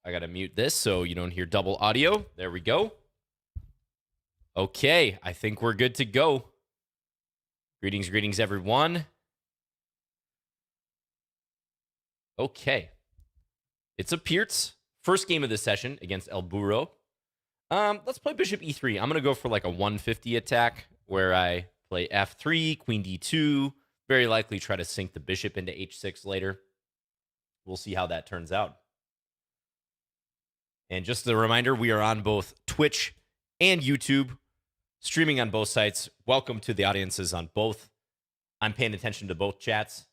I got to mute this so you don't hear double audio. There we go. Okay, I think we're good to go. Greetings, everyone. Okay. It's a Peertz. First game of the session against El Burro. Let's play bishop e3. I'm going to go for like a 150 attack where I play f3, queen d2, very likely try to sink the bishop into h6 later. We'll see how that turns out. And just a reminder, we are on both Twitch and YouTube, streaming on both sites. Welcome to the audiences on both. I'm paying attention to both chats.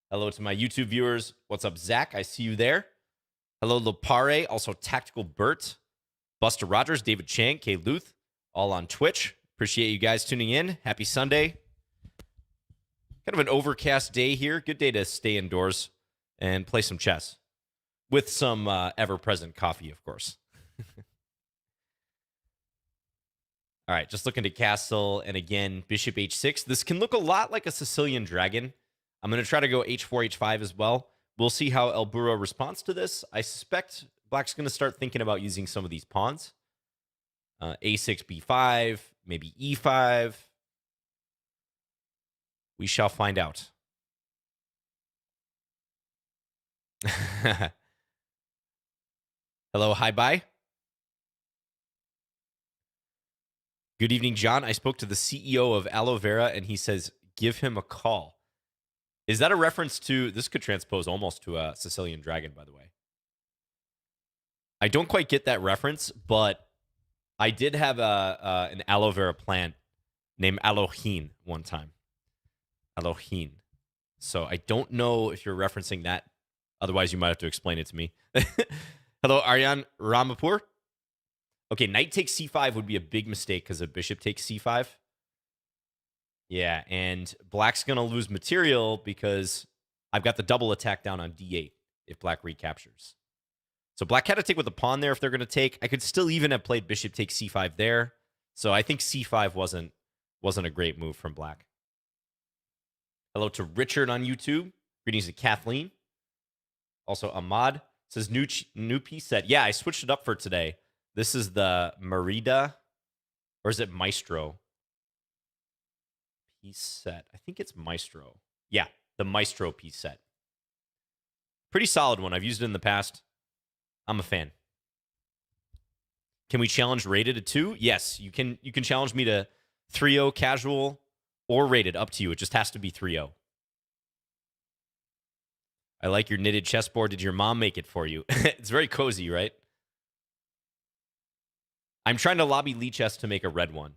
Hello to my YouTube viewers. What's up, Zach? I see you there. Hello, Lopare, also Tactical Bert, Buster Rogers, David Chang, K. Luth, all on Twitch. Appreciate you guys tuning in. Happy Sunday. Kind of an overcast day here. Good day to stay indoors and play some chess with some ever-present coffee, of course. All right, just looking to castle, and again, bishop h6. This can look a lot like a Sicilian Dragon. I'm going to try to go h4, h5 as well. We'll see how El Burro responds to this. I suspect Black's going to start thinking about using some of these pawns. A6, b5, maybe e5. We shall find out. Hello, hi, bye. Good evening, John. I spoke to the CEO of Aloe Vera, and he says, give him a call. Is that a reference to, this could transpose almost to a Sicilian Dragon, by the way. I don't quite get that reference, but I did have an aloe vera plant named Alohin one time. Alohin. So I don't know if you're referencing that. Otherwise, you might have to explain it to me. Hello, Aryan Ramapur. Okay, knight takes c5 would be a big mistake because a bishop takes c5. Yeah, and Black's going to lose material because I've got the double attack down on d8 if Black recaptures. So Black had to take with a pawn there if they're going to take. I could still even have played bishop takes c5 there. So I think c5 wasn't a great move from Black. Hello to Richard on YouTube. Greetings to Kathleen. Also Ahmad says new piece set. Yeah, I switched it up for today. This is the Merida, or is it Maestro? Piece set. I think it's Maestro. Yeah, the Maestro piece set. Pretty solid one. I've used it in the past. I'm a fan. Can we challenge rated to 2? Yes, you can challenge me to 3-0 casual or rated. Up to you. It just has to be 3-0. I like your knitted chessboard. Did your mom make it for you? It's very cozy, right? I'm trying to lobby Lichess to make a red one.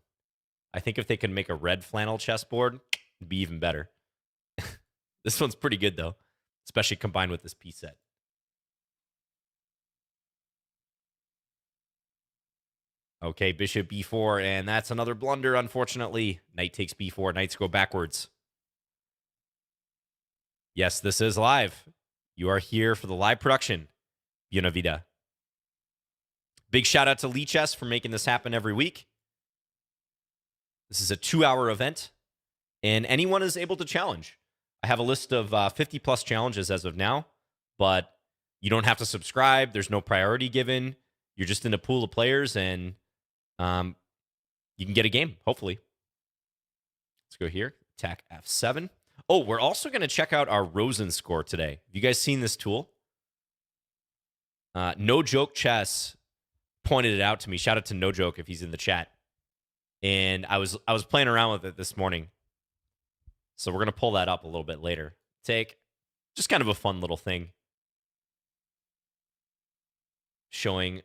I think if they can make a red flannel chessboard, it'd be even better. This one's pretty good, though, especially combined with this piece set. Okay, bishop b4, and that's another blunder, unfortunately. Knight takes b4. Knights go backwards. Yes, this is live. You are here for the live production. Buena vida. Big shout out to Lichess for making this happen every week. This is a 2-hour event, and anyone is able to challenge. I have a list of 50-plus challenges as of now, but you don't have to subscribe. There's no priority given. You're just in a pool of players, and you can get a game, hopefully. Let's go here. Attack F7. Oh, we're also going to check out our Rosen Score today. Have you guys seen this tool? No Joke Chess pointed it out to me. Shout out to No Joke if he's in the chat. And I was playing around with it this morning. So we're going to pull that up a little bit later. Take just kind of a fun little thing. Showing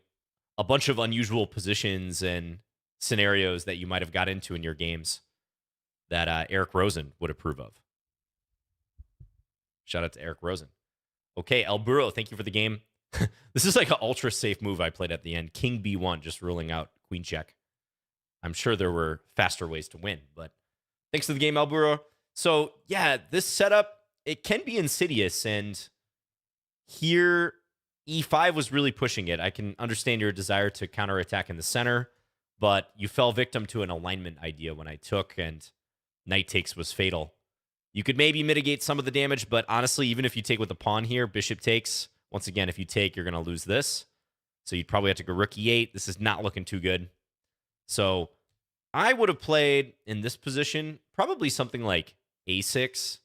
a bunch of unusual positions and scenarios that you might have got into in your games that Eric Rosen would approve of. Shout out to Eric Rosen. Okay, El Burro, thank you for the game. This is like an ultra safe move I played at the end. King b1, just ruling out queen check. I'm sure there were faster ways to win, but thanks to the game, El Burro. So yeah, this setup, it can be insidious, and here e5 was really pushing it. I can understand your desire to counterattack in the center, but you fell victim to an alignment idea when I took, and knight takes was fatal. You could maybe mitigate some of the damage, but honestly, even if you take with the pawn here, bishop takes, once again, if you take, you're going to lose this. So you'd probably have to go rook e8. This is not looking too good. So I would have played in this position probably something like a6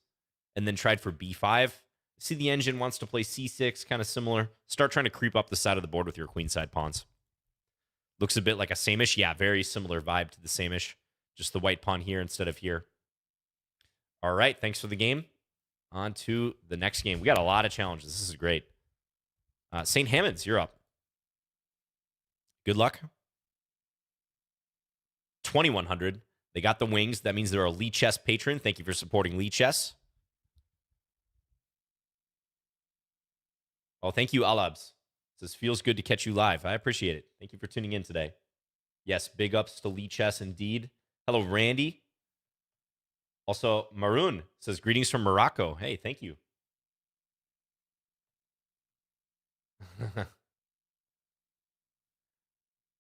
and then tried for b5. See, the engine wants to play c6, kind of similar. Start trying to creep up the side of the board with your queenside pawns. Looks a bit like a samish. Yeah, very similar vibe to the samish. Just the white pawn here instead of here. All right, thanks for the game. On to the next game. We got a lot of challenges. This is great. St. Hammonds, you're up. Good luck. 2,100. They got the wings. That means they're a Lichess patron. Thank you for supporting Lichess. Oh, thank you, Alabs. Says, feels good to catch you live. I appreciate it. Thank you for tuning in today. Yes, big ups to Lichess indeed. Hello, Randy. Also, Maroon says, greetings from Morocco. Hey, thank you.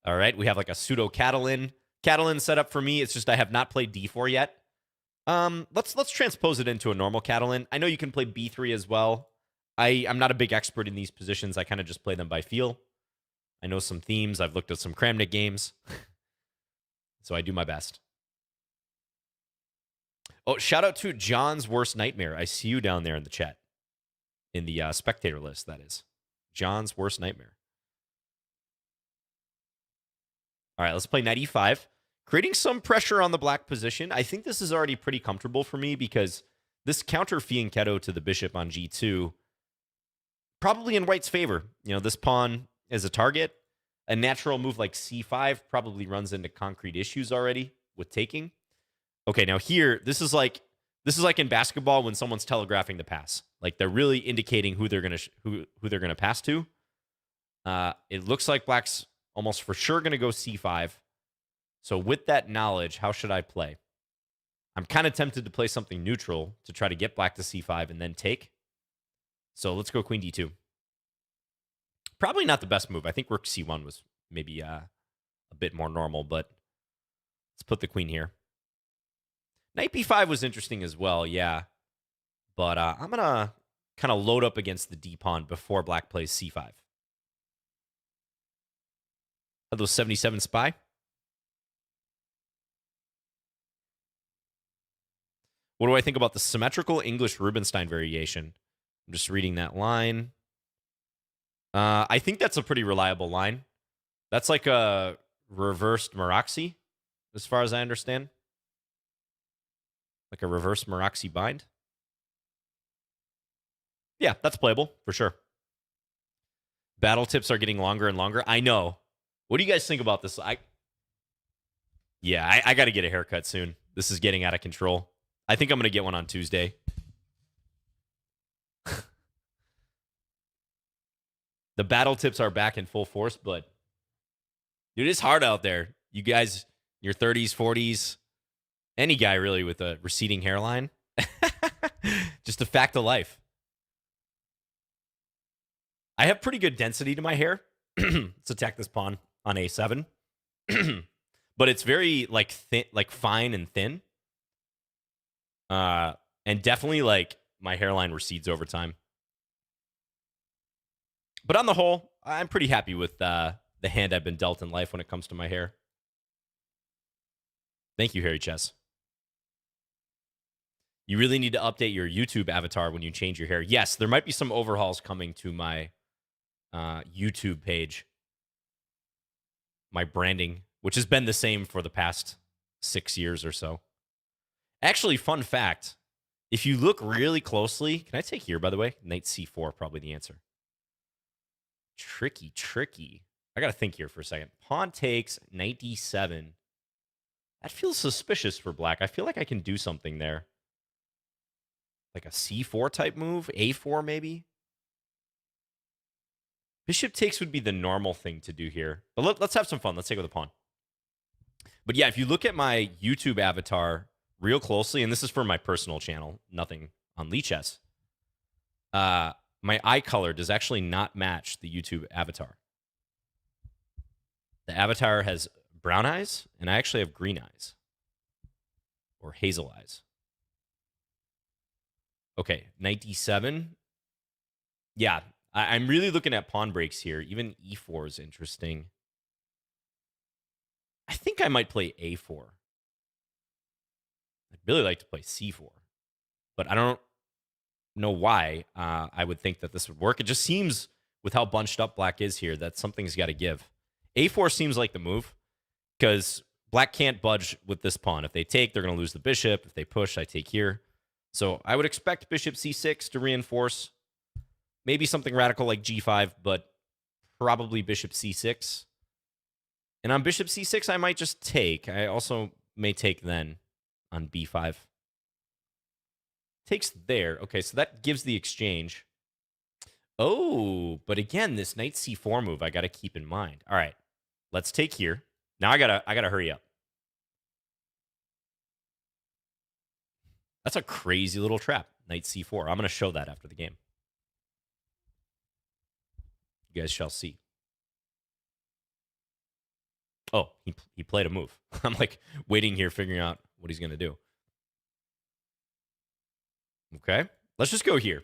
All right, we have like a Pseudo-Catalan. Catalan set up for me. It's just I have not played d4 yet. Let's transpose it into a normal Catalan. I know you can play b3 as well. I'm not a big expert in these positions. I kind of just play them by feel. I know some themes. I've looked at some Kramnik games. So I do my best. Oh, shout out to John's Worst Nightmare. I see you down there in the chat. In the spectator list, that is. John's Worst Nightmare. All right, let's play knight e5. Creating some pressure on the black position. I think this is already pretty comfortable for me because this counter fianchetto to the bishop on g2, probably in white's favor. You know, this pawn is a target. A natural move like c5 probably runs into concrete issues already with taking. Okay, now here, this is like in basketball when someone's telegraphing the pass. Like they're really indicating who they're gonna pass to. It looks like black's almost for sure gonna go c5. So with that knowledge, how should I play? I'm kind of tempted to play something neutral to try to get black to c5 and then take. So let's go queen d2. Probably not the best move. I think rook c1 was maybe a bit more normal, but let's put the queen here. Knight b5 was interesting as well, yeah. But I'm going to kind of load up against the d-pawn before black plays c5. Hello, 77 Spy. What do I think about the symmetrical English Rubinstein variation? I'm just reading that line. I think that's a pretty reliable line. That's like a reversed Meraxi, as far as I understand. Like a reverse Meraxi bind. Yeah, that's playable, for sure. Battle tips are getting longer and longer. I know. What do you guys think about this? I got to get a haircut soon. This is getting out of control. I think I'm going to get one on Tuesday. The battle tips are back in full force, but dude, it's hard out there. You guys, your 30s, 40s, any guy really with a receding hairline. Just a fact of life. I have pretty good density to my hair. Let's attack this pawn on a7. But it's very like thin, like fine and thin. And definitely like my hairline recedes over time. But on the whole, I'm pretty happy with the hand I've been dealt in life when it comes to my hair. Thank you, Harry Chess. You really need to update your YouTube avatar when you change your hair. Yes, there might be some overhauls coming to my YouTube page. My branding, which has been the same for the past 6 years or so. Actually, fun fact, if you look really closely, can I take here, by the way? Knight c4, probably the answer. Tricky. I got to think here for a second. Pawn takes, knight d7. That feels suspicious for black. I feel like I can do something there. Like a c4 type move? a4 maybe? Bishop takes would be the normal thing to do here. But let's have some fun. Let's take with a pawn. But yeah, if you look at my YouTube avatar real closely, and this is for my personal channel, nothing on Lichess, my eye color does actually not match the YouTube avatar. The avatar has brown eyes, and I actually have green eyes. Or hazel eyes. Okay, knight d7. Yeah, I'm really looking at pawn breaks here. Even e4 is interesting. I think I might play a4. I'd really like to play c4, but I don't know why I would think that this would work. It just seems, with how bunched up black is here, that something's got to give. A4 seems like the move, because black can't budge with this pawn. If they take, they're going to lose the bishop. If they push, I take here. So I would expect bishop c6 to reinforce. Maybe something radical like g5, but probably bishop c6. And on bishop c6, I might just take. I also may take then on b5. Takes there. Okay, so that gives the exchange. Oh, but again, this knight c4 move I got to keep in mind. All right, let's take here. Now I gotta hurry up. That's a crazy little trap. Knight c4. I'm gonna show that after the game. You guys shall see. Oh, he played a move. I'm like waiting here, figuring out what he's gonna do. Okay, let's just go here.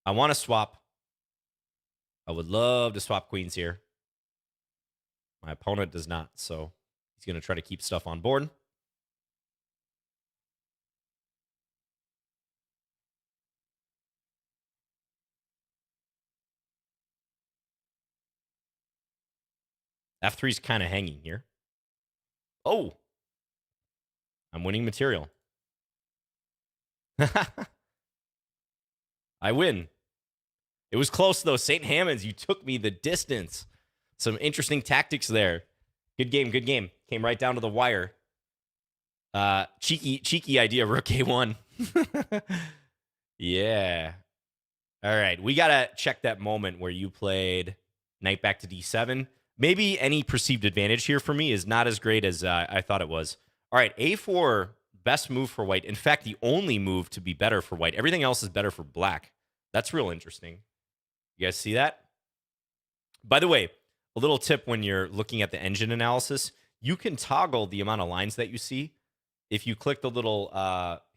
I want to swap. I would love to swap queens here. My opponent does not, so he's going to try to keep stuff on board. F3 is kind of hanging here. Oh, I'm winning material. I win. It was close, though. St. Hammonds, you took me the distance. Some interesting tactics there. Good game, good game. Came right down to the wire. Cheeky idea, rook a1. Yeah. All right, we got to check that moment where you played knight back to d7. Maybe any perceived advantage here for me is not as great as I thought it was. All right, a4, best move for white. In fact, the only move to be better for white. Everything else is better for black. That's real interesting. You guys see that? By the way, a little tip when you're looking at the engine analysis, you can toggle the amount of lines that you see. If you click the little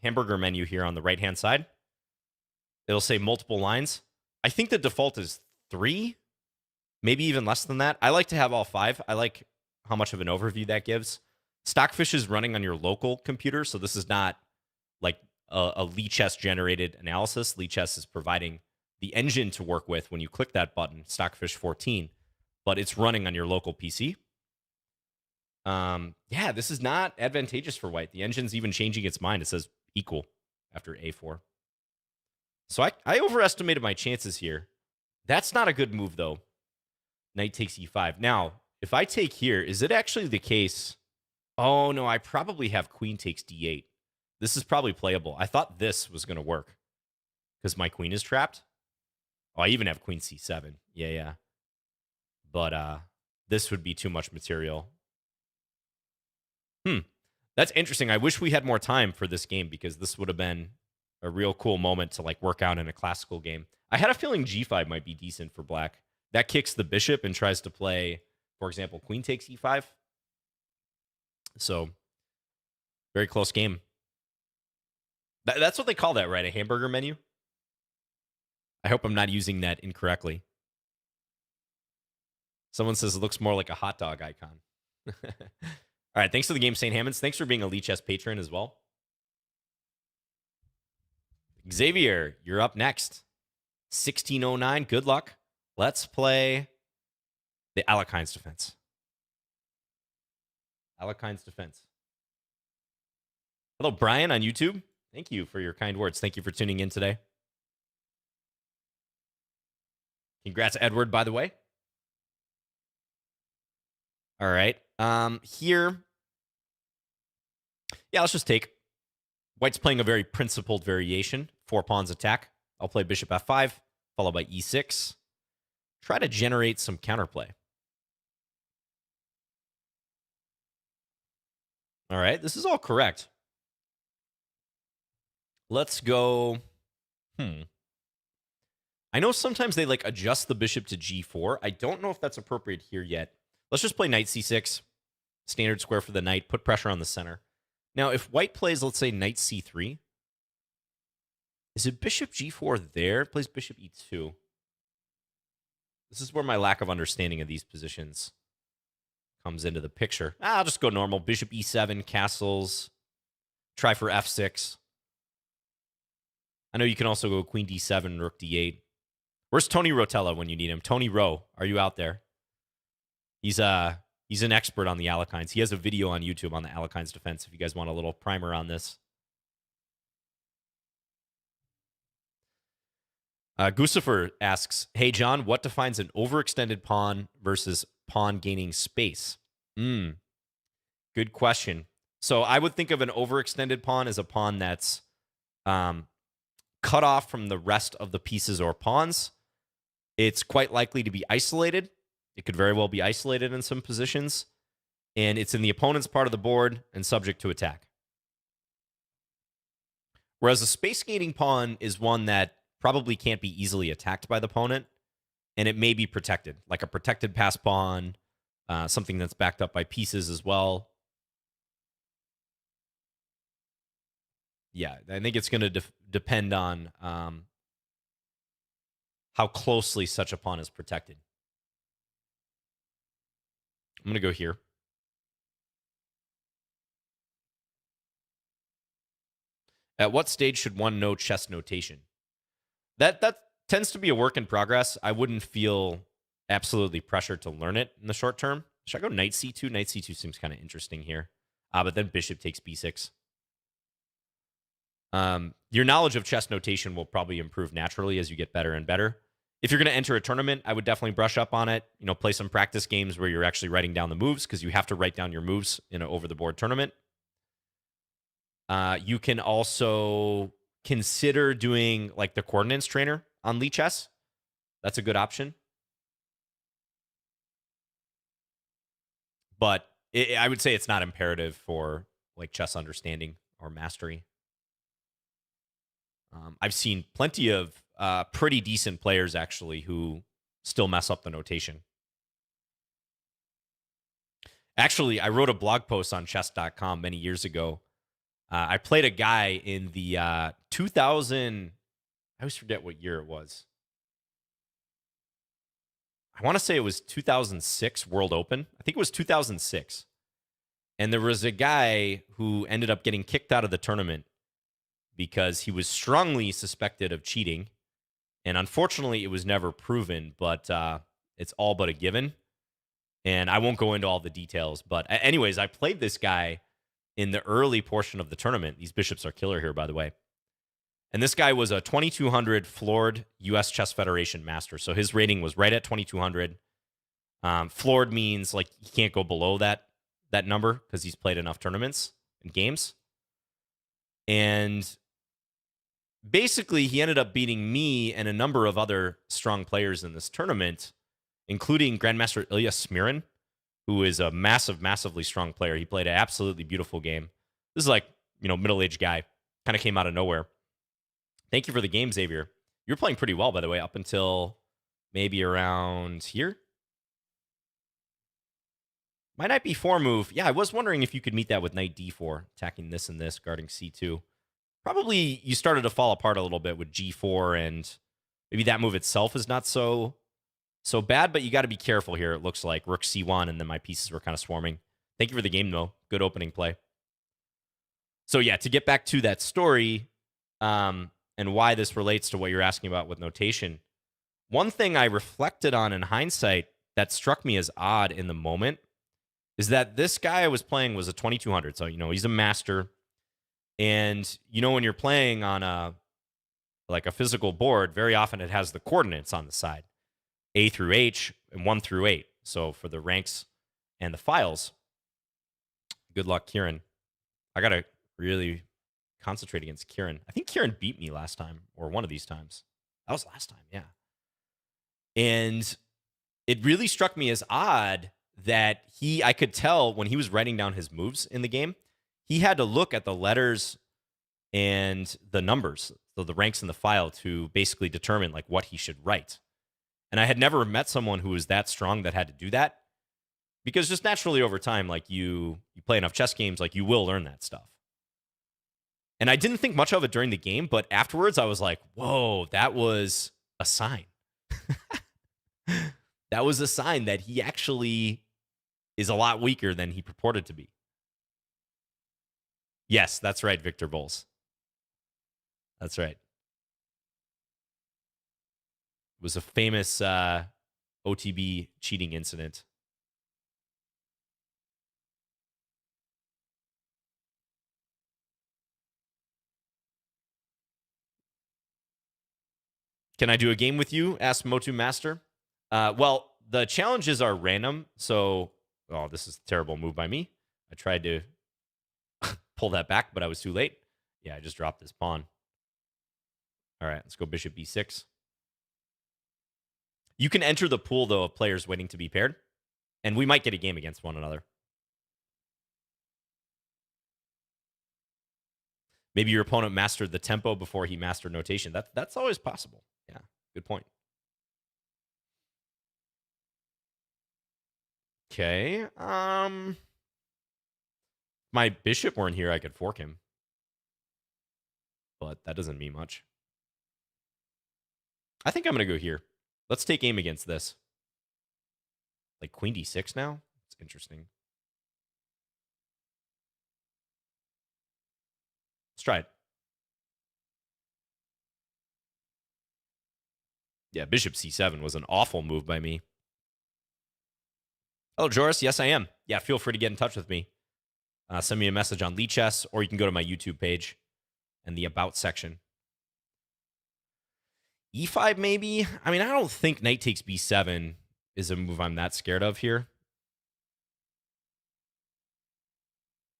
hamburger menu here on the right-hand side, it'll say multiple lines. I think the default is 3, maybe even less than that. I like to have all 5. I like how much of an overview that gives. Stockfish is running on your local computer, so this is not like a Lichess generated analysis. Lichess is providing the engine to work with when you click that button, Stockfish 14, but it's running on your local PC. Yeah, this is not advantageous for white. The engine's even changing its mind. It says equal after a4. So I overestimated my chances here. That's not a good move, though. Knight takes e5. Now, if I take here, is it actually the case? Oh, no, I probably have queen takes d8. This is probably playable. I thought this was going to work because my queen is trapped. Oh, I even have queen c7. Yeah. But this would be too much material. That's interesting. I wish we had more time for this game because this would have been a real cool moment to like work out in a classical game. I had a feeling g5 might be decent for black. That kicks the bishop and tries to play, for example, queen takes e5. So, very close game. That's what they call that, right? A hamburger menu? I hope I'm not using that incorrectly. Someone says it looks more like a hot dog icon. All right, thanks for the game, St. Hammonds. Thanks for being a Lichess patron as well. Xavier, you're up next. 1609, good luck. Let's play the Alapin's Defense. Alapin's Defense. Hello, Brian on YouTube. Thank you for your kind words. Thank you for tuning in today. Congrats, Edward, by the way. All right. Here. Yeah, let's just take. White's playing a very principled variation. 4 pawns attack. I'll play bishop f5, followed by e6. Try to generate some counterplay. All right, this is all correct. Let's go. I know sometimes they like adjust the bishop to g4. I don't know if that's appropriate here yet. Let's just play knight c6. Standard square for the knight. Put pressure on the center. Now, if white plays, let's say, knight c3, is it bishop g4 there? It plays bishop e2. This is where my lack of understanding of these positions comes into the picture. I'll just go normal. Bishop e7, castles. Try for f6. I know you can also go queen d7, rook d8. Where's Tony Rotella when you need him? Tony Rowe, are you out there? He's an expert on the Alapins. He has a video on YouTube on the Alapin's defense if you guys want a little primer on this. Gusifer asks, hey, John, what defines an overextended pawn versus pawn gaining space? Good question. So I would think of an overextended pawn as a pawn that's cut off from the rest of the pieces or pawns. It's quite likely to be isolated. It could very well be isolated in some positions. And it's in the opponent's part of the board and subject to attack. Whereas a space-gaining pawn is one that probably can't be easily attacked by the opponent, and it may be protected, like a protected pass pawn, something that's backed up by pieces as well. Yeah, I think it's going to depend on how closely such a pawn is protected. I'm going to go here. At what stage should one know chess notation? That tends to be a work in progress. I wouldn't feel absolutely pressured to learn it in the short term. Should I go knight c2? Knight c2 seems kind of interesting here. But then bishop takes b6. Your knowledge of chess notation will probably improve naturally as you get better and better. If you're going to enter a tournament, I would definitely brush up on it. You know, play some practice games where you're actually writing down the moves, because you have to write down your moves in an over-the-board tournament. You can also consider doing like the coordinates trainer on Lichess. That's a good option. But I would say it's not imperative for like chess understanding or mastery. I've seen plenty of pretty decent players actually who still mess up the notation. Actually, I wrote a blog post on chess.com many years ago. I played a guy in the 2000, I always forget what year it was. I want to say it was 2006 World Open. I think it was 2006. And there was a guy who ended up getting kicked out of the tournament because he was strongly suspected of cheating. And unfortunately, it was never proven, but it's all but a given. And I won't go into all the details. But anyways, I played this guy in the early portion of the tournament. These bishops are killer here, by the way. And this guy was a 2200 floored U.S. Chess Federation master. So his rating was right at 2200. Floored means like he can't go below that number because he's played enough tournaments and games. And basically, he ended up beating me and a number of other strong players in this tournament, including Grandmaster Ilya Smirin, who is a massively strong player. He played an absolutely beautiful game. This is like, middle-aged guy. Kind of came out of nowhere. Thank you for the game, Xavier. You were playing pretty well, by the way, up until maybe around here. My knight b4 move. Yeah, I was wondering if you could meet that with knight d4, attacking this and this, guarding c2. Probably you started to fall apart a little bit with g4, and maybe that move itself is not so bad, but you got to be careful here, it looks like. Rook c1, and then my pieces were kind of swarming. Thank you for the game, though. Good opening play. So, yeah, to get back to that story and why this relates to what you're asking about with notation, one thing I reflected on in hindsight that struck me as odd in the moment is that this guy I was playing was a 2200. So, he's a master. And, when you're playing on a physical board, very often it has the coordinates on the side, A through H and 1 through 8. So for the ranks and the files. Good luck, Kieran. I got to really concentrate against Kieran. I think Kieran beat me last time, or one of these times. That was last time, yeah. And it really struck me as odd that I could tell when he was writing down his moves in the game, he had to look at the letters and the numbers, so the ranks in the file, to basically determine like what he should write. And I had never met someone who was that strong that had to do that, because just naturally over time, like you play enough chess games, like you will learn that stuff. And I didn't think much of it during the game, but afterwards I was like, whoa, that was a sign. that was a sign that he actually is a lot weaker than he purported to be. Yes, that's right, Victor Bowles. That's right. It was a famous OTB cheating incident. Can I do a game with you? Asked Motu Master. Well, the challenges are random. So, oh, this is a terrible move by me. I tried to pull that back, but I was too late. Yeah, I just dropped this pawn. All right, let's go bishop b6. You can enter the pool, though, of players waiting to be paired, and we might get a game against one another. Maybe your opponent mastered the tempo before he mastered notation. That's always possible. Yeah, good point. Okay. My bishop weren't here, I could fork him. But that doesn't mean much. I think I'm going to go here. Let's take aim against this. Like queen d6 now? It's interesting. Let's try it. Yeah, bishop c7 was an awful move by me. Hello, Joris. Yes, I am. Yeah, feel free to get in touch with me. Send me a message on Lichess, or you can go to my YouTube page and the About section. E5, maybe? I mean, I don't think knight takes b7 is a move I'm that scared of here.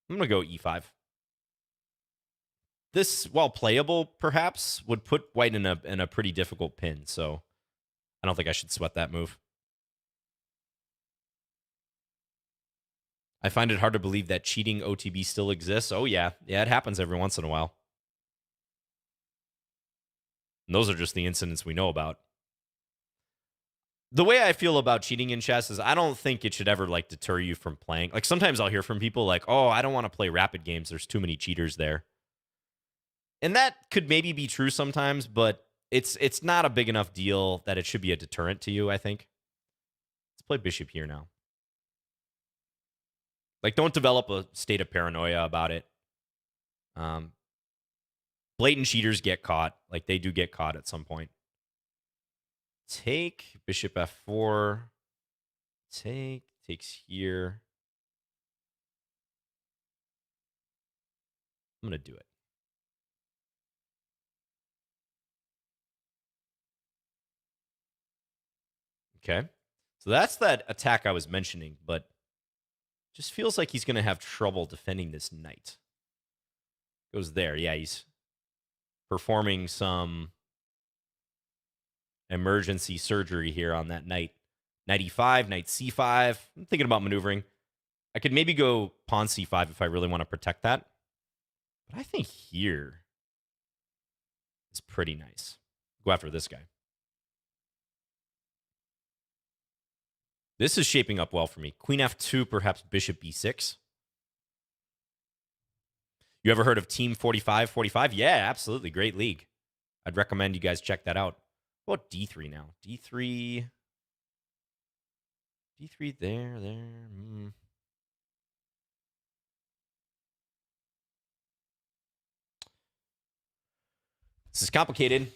I'm going to go e5. This, while playable, perhaps, would put white in a pretty difficult pin, so I don't think I should sweat that move. I find it hard to believe that cheating OTB still exists. Oh, yeah. Yeah, it happens every once in a while. And those are just the incidents we know about. The way I feel about cheating in chess is I don't think it should ever, like, deter you from playing. Like, sometimes I'll hear from people like, oh, I don't want to play rapid games. There's too many cheaters there. And that could maybe be true sometimes, but it's not a big enough deal that it should be a deterrent to you, I think. Let's play bishop here now. Like, don't develop a state of paranoia about it. Blatant cheaters get caught. Like, they do get caught at some point. Take, bishop f4. Take, takes here. I'm going to do it. Okay. So that's that attack I was mentioning, but just feels like he's going to have trouble defending this knight. Goes there. Yeah, he's performing some emergency surgery here on that knight. Knight e5, knight c5. I'm thinking about maneuvering. I could maybe go pawn c5 if I really want to protect that. But I think here is pretty nice. Go after this guy. This is shaping up well for me. Queen f2, perhaps bishop b6. You ever heard of Team 4545? Yeah, absolutely. Great league. I'd recommend you guys check that out. What about d3 now? d3. d3 there. This is complicated.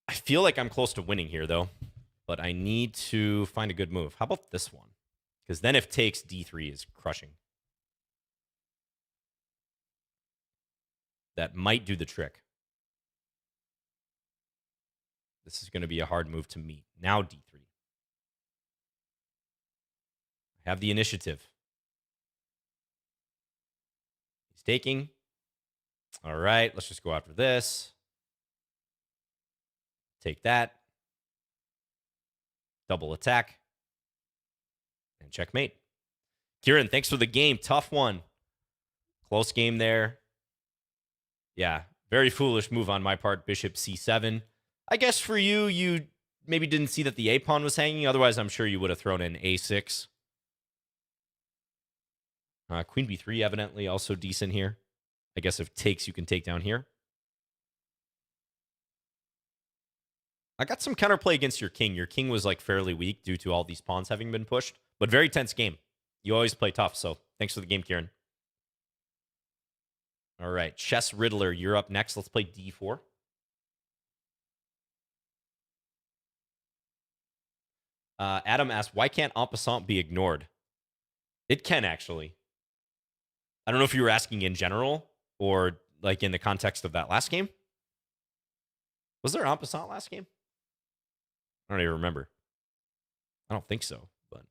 I feel like I'm close to winning here, though. But I need to find a good move. How about this one? Because then if takes, d3 is crushing. That might do the trick. This is going to be a hard move to meet. Now d3. I have the initiative. He's taking. All right, let's just go after this. Take that. Double attack. And checkmate. Kieran, thanks for the game. Tough one. Close game there. Yeah, very foolish move on my part. Bishop c7. I guess for you, you maybe didn't see that the a-pawn was hanging. Otherwise, I'm sure you would have thrown in a6. Queen b3 evidently also decent here. I guess if takes, you can take down here. I got some counterplay against your king. Your king was like fairly weak due to all these pawns having been pushed, but very tense game. You always play tough, so thanks for the game, Kieran. All right, Chess Riddler, you're up next. Let's play d4. Adam asked, why can't en passant be ignored? It can, actually. I don't know if you were asking in general or like in the context of that last game. Was there en passant last game? I don't even remember. I don't think so, but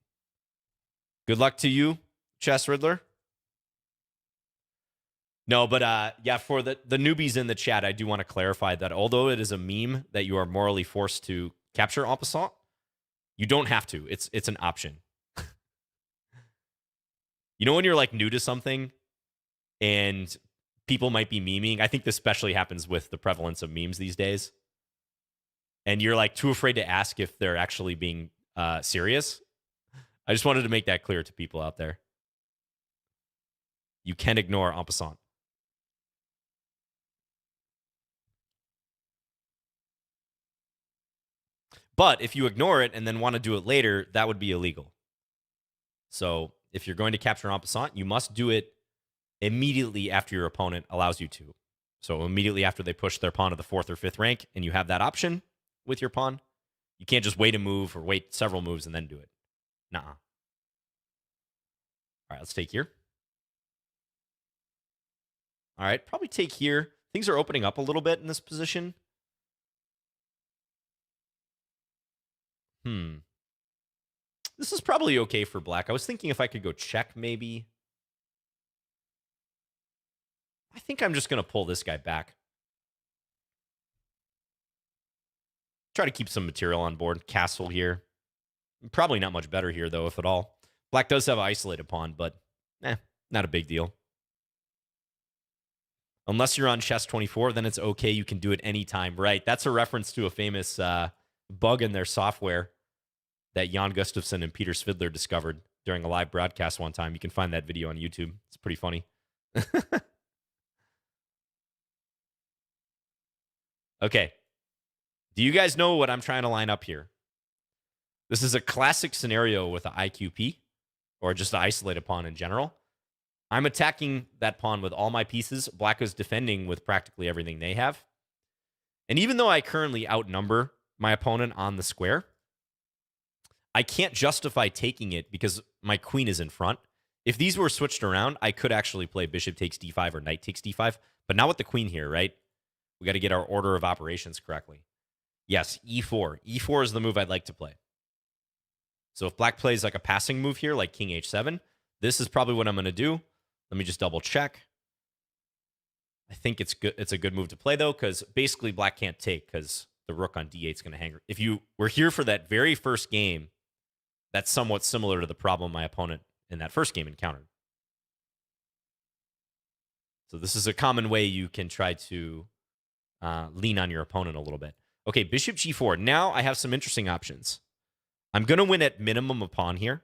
good luck to you, Chess Riddler. No, but yeah, for the newbies in the chat, I do want to clarify that although it is a meme that you are morally forced to capture en passant, you don't have to. It's an option. You know when you're like new to something and people might be memeing? I think this especially happens with the prevalence of memes these days. And you're like too afraid to ask if they're actually being serious. I just wanted to make that clear to people out there. You can ignore en passant. But if you ignore it and then want to do it later, that would be illegal. So if you're going to capture en passant, you must do it immediately after your opponent allows you to. So immediately after they push their pawn to the 4th or 5th rank and you have that option with your pawn, you can't just wait a move or wait several moves and then do it. Nuh-uh. All right, let's take here. All right, probably take here. Things are opening up a little bit in this position. This is probably okay for black. I was thinking if I could go check, maybe. I think I'm just going to pull this guy back. Try to keep some material on board. Castle here. Probably not much better here, though, if at all. Black does have an isolated pawn, but not a big deal. Unless you're on chess 24, then it's okay. You can do it anytime. Right. That's a reference to a famous bug in their software that Jan Gustafsson and Peter Svidler discovered during a live broadcast one time. You can find that video on YouTube. It's pretty funny. Okay. Do you guys know what I'm trying to line up here? This is a classic scenario with an IQP, or just an isolated pawn in general. I'm attacking that pawn with all my pieces. Black is defending with practically everything they have. And even though I currently outnumber my opponent on the square, I can't justify taking it because my queen is in front. If these were switched around, I could actually play bishop takes d5 or knight takes d5, but not with the queen here, right? We got to get our order of operations correctly. Yes, e4. E4 is the move I'd like to play. So if black plays like a passing move here, like king h7, this is probably what I'm going to do. Let me just double check. I think it's good. It's a good move to play, though, because basically black can't take because the rook on d8 is going to hang. If you were here for that very first game, that's somewhat similar to the problem my opponent in that first game encountered. So this is a common way you can try to lean on your opponent a little bit. Okay, bishop g4. Now I have some interesting options. I'm going to win at minimum a pawn here.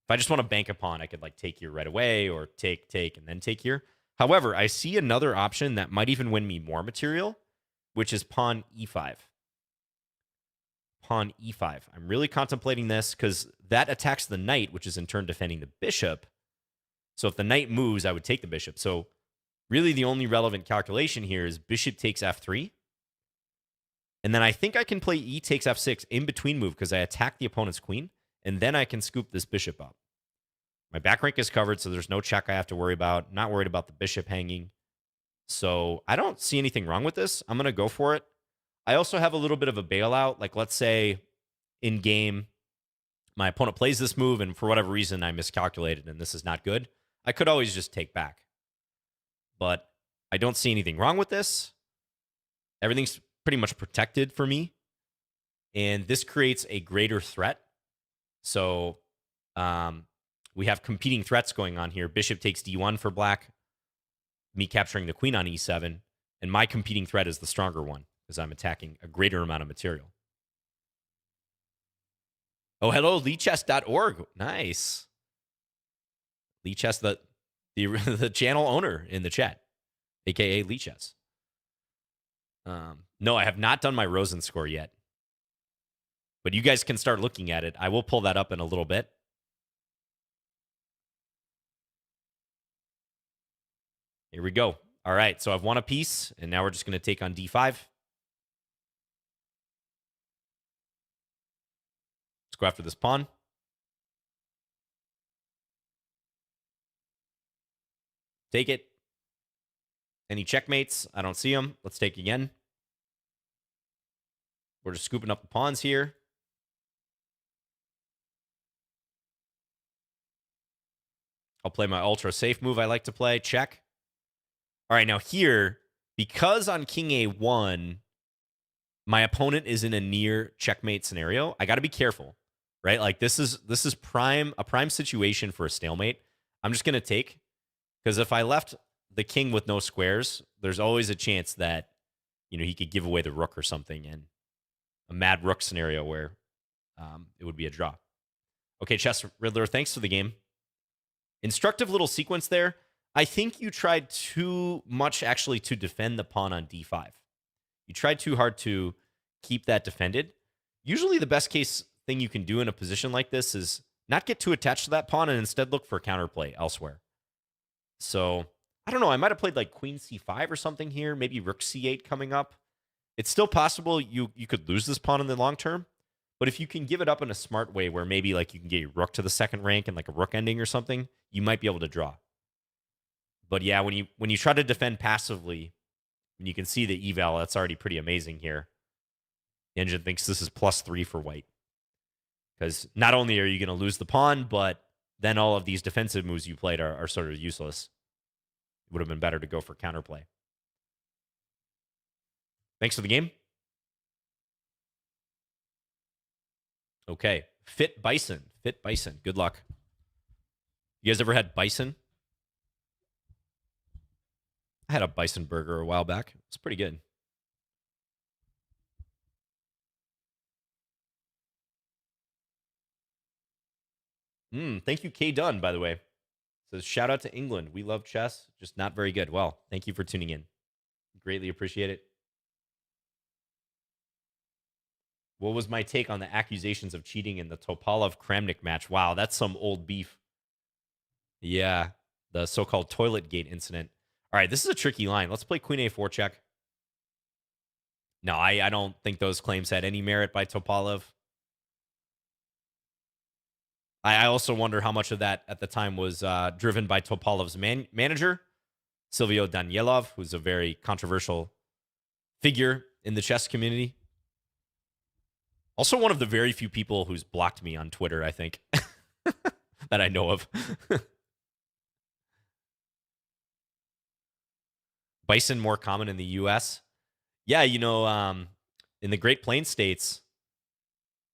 If I just want to bank a pawn, I could like take here right away or take, and then take here. However, I see another option that might even win me more material, which is pawn e5. Pawn e5. I'm really contemplating this because that attacks the knight, which is in turn defending the bishop. So if the knight moves, I would take the bishop. So really the only relevant calculation here is bishop takes f3. And then I think I can play e takes f6 in between move because I attack the opponent's queen, and then I can scoop this bishop up. My back rank is covered, so there's no check I have to worry about. Not worried about the bishop hanging. So I don't see anything wrong with this. I'm going to go for it. I also have a little bit of a bailout. Like, let's say in game, my opponent plays this move, and for whatever reason, I miscalculated, and this is not good. I could always just take back. But I don't see anything wrong with this. Everything's pretty much protected for me. And this creates a greater threat. So we have competing threats going on here. Bishop takes d1 for black. Me capturing the queen on e7. And my competing threat is the stronger one because I'm attacking a greater amount of material. Oh, hello, Lichess.org. Nice. Lichess, the channel owner in the chat, a.k.a. Lichess. No, I have not done my Rosen Score yet. But you guys can start looking at it. I will pull that up in a little bit. Here we go. All right, so I've won a piece, and now we're just going to take on d5. Let's go after this pawn. Take it. Any checkmates? I don't see them. Let's take again. We're just scooping up the pawns here. I'll play my ultra safe move I like to play. Check. All right, now here, because on king a1, my opponent is in a near checkmate scenario, I got to be careful, right? Like this is a prime situation for a stalemate. I'm just going to take, because if I left the king with no squares, there's always a chance that, you know, he could give away the rook or something in a mad rook scenario where it would be a draw. Okay, Chess Riddler, thanks for the game. Instructive little sequence there. I think you tried too much actually to defend the pawn on d5. You tried too hard to keep that defended. Usually the best case thing you can do in a position like this is not get too attached to that pawn and instead look for counterplay elsewhere. So, I don't know. I might have played like queen c5 or something here. Maybe rook c8 coming up. It's still possible you could lose this pawn in the long term. But if you can give it up in a smart way where maybe like you can get your rook to the second rank and like a rook ending or something, you might be able to draw. But yeah, when you try to defend passively, and you can see the eval, that's already pretty amazing here. The engine thinks this is +3 for white. Because not only are you going to lose the pawn, but then all of these defensive moves you played are sort of useless. It would have been better to go for counterplay. Thanks for the game. Okay. Fit Bison. Good luck. You guys ever had bison? I had a bison burger a while back. It's pretty good. Thank you, K Dunn, by the way. Says, shout out to England. We love chess, just not very good. Well, thank you for tuning in. Greatly appreciate it. What was my take on the accusations of cheating in the Topalov-Kramnik match? Wow, that's some old beef. Yeah, the so-called toilet gate incident. All right, this is a tricky line. Let's play queen a4 check. No, I don't think those claims had any merit by Topalov. I also wonder how much of that at the time was driven by Topalov's manager, Silvio Danielov, who's a very controversial figure in the chess community. Also one of the very few people who's blocked me on Twitter, I think, that I know of. Bison more common in the U.S.? Yeah, you know, in the Great Plains states,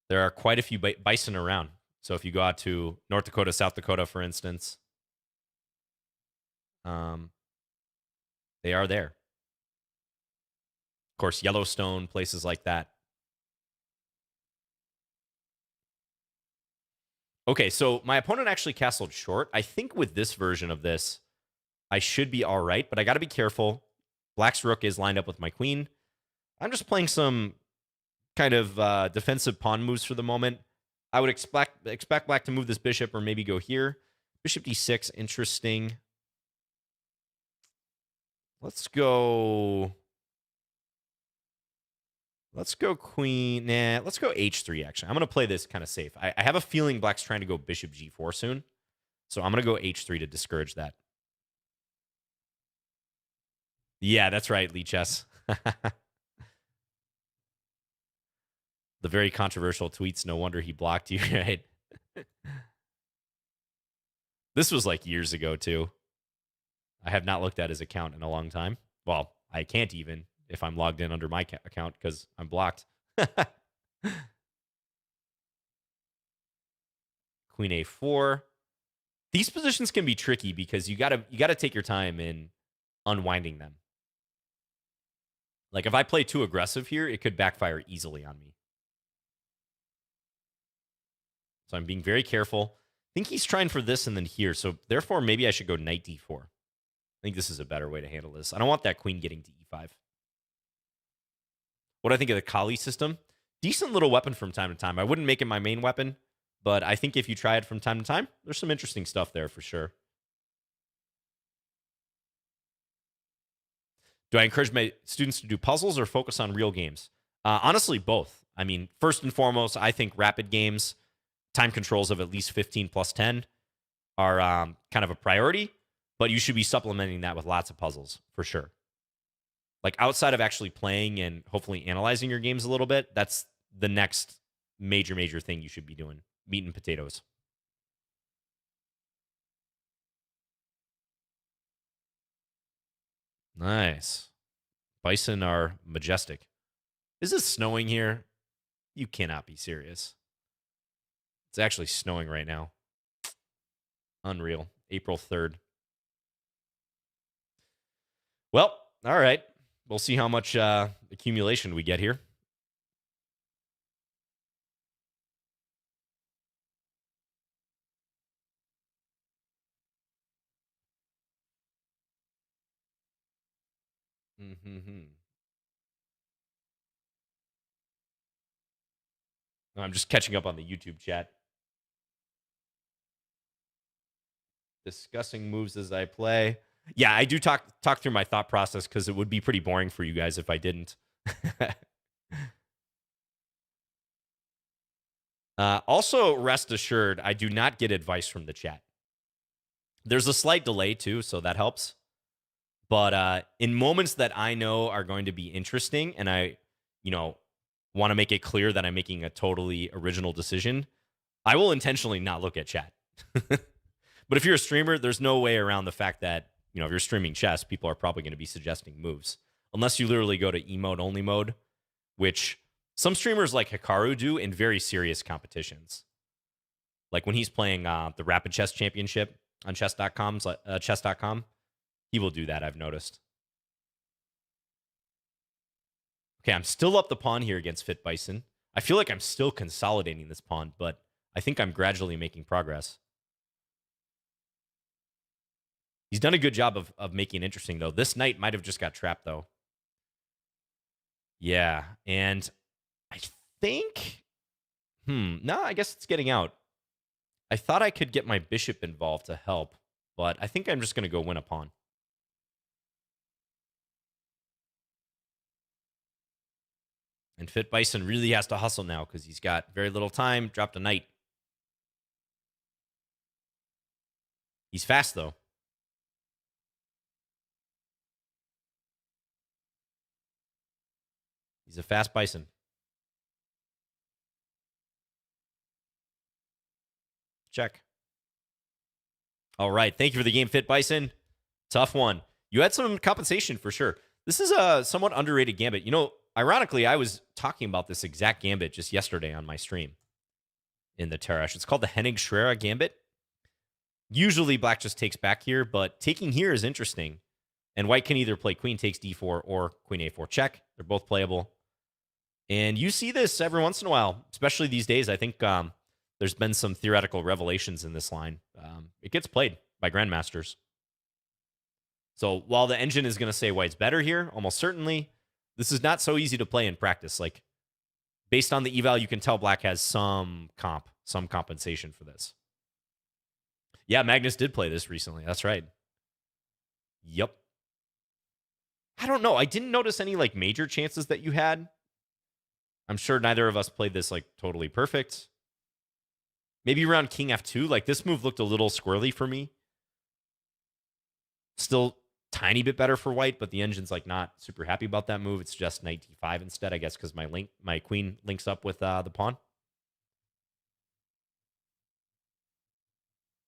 there are quite a few bison around. So if you go out to North Dakota, South Dakota, for instance, they are there. Of course, Yellowstone, places like that. Okay, so my opponent actually castled short. I think with this version of this, I should be all right, but I got to be careful. Black's rook is lined up with my queen. I'm just playing some kind of defensive pawn moves for the moment. I would expect black to move this bishop or maybe go here. Bishop d6, interesting. Let's go queen. Nah, let's go h3, actually. I'm going to play this kind of safe. I have a feeling black's trying to go bishop g4 soon. So I'm going to go h3 to discourage that. Yeah, that's right, Lichess. The very controversial tweets. No wonder he blocked you, right? This was like years ago, too. I have not looked at his account in a long time. Well, I can't even if I'm logged in under my account because I'm blocked. Queen a4. These positions can be tricky because you gotta take your time in unwinding them. Like if I play too aggressive here, it could backfire easily on me. So I'm being very careful. I think he's trying for this and then here. So therefore, maybe I should go knight d4. I think this is a better way to handle this. I don't want that queen getting to e5. What do I think of the Kali system? decent little weapon from time to time. I wouldn't make it my main weapon, but I think if you try it from time to time, there's some interesting stuff there for sure. Do I encourage my students to do puzzles or focus on real games? Honestly, both. I mean, first and foremost, I think rapid games, time controls of at least 15 plus 10 are kind of a priority, but you should be supplementing that with lots of puzzles for sure. Like outside of actually playing and hopefully analyzing your games a little bit, that's the next major thing you should be doing. Meat and potatoes. Nice. Bison are majestic. Is it snowing here? You cannot be serious. It's actually snowing right now. Unreal. April 3rd. Well, all right. We'll see how much accumulation we get here. I'm just catching up on the YouTube chat. Discussing moves as I play. Yeah, I do talk through my thought process because it would be pretty boring for you guys if I didn't. Also, rest assured, I do not get advice from the chat. There's a slight delay too, so that helps. But in moments that I know are going to be interesting and I, want to make it clear that I'm making a totally original decision, I will intentionally not look at chat. But if you're a streamer, there's no way around the fact that, if you're streaming chess, people are probably going to be suggesting moves. Unless you literally go to emote only mode, which some streamers like Hikaru do in very serious competitions. Like when he's playing the Rapid Chess Championship on chess.com, he will do that, I've noticed. Okay, I'm still up the pawn here against Fit Bison. I feel like I'm still consolidating this pawn, but I think I'm gradually making progress. He's done a good job of making it interesting, though. This knight might have just got trapped, though. Yeah, and I think... no, I guess it's getting out. I thought I could get my bishop involved to help, but I think I'm just going to go win a pawn. And Fit Bison really has to hustle now because he's got very little time. Dropped a knight. He's fast, though. He's a fast Bison. Check. All right. Thank you for the game, Fit Bison. Tough one. You had some compensation for sure. This is a somewhat underrated gambit. Ironically, I was talking about this exact gambit just yesterday on my stream in the Tarash. It's called the Hennig-Schara Gambit. Usually, black just takes back here, but taking here is interesting. And white can either play queen takes d4 or queen a4 check. They're both playable. And you see this every once in a while, especially these days. I think there's been some theoretical revelations in this line. It gets played by grandmasters. So while the engine is going to say white's better here, almost certainly, this is not so easy to play in practice. Like, based on the eval, you can tell black has some compensation for this. Yeah, Magnus did play this recently. That's right. Yep. I don't know. I didn't notice any, major chances that you had. I'm sure neither of us played this, totally perfect. Maybe around king f2. This move looked a little squirrely for me. Still tiny bit better for white, but the engine's not super happy about that move. It's just knight d5 instead, I guess, because my queen links up with the pawn.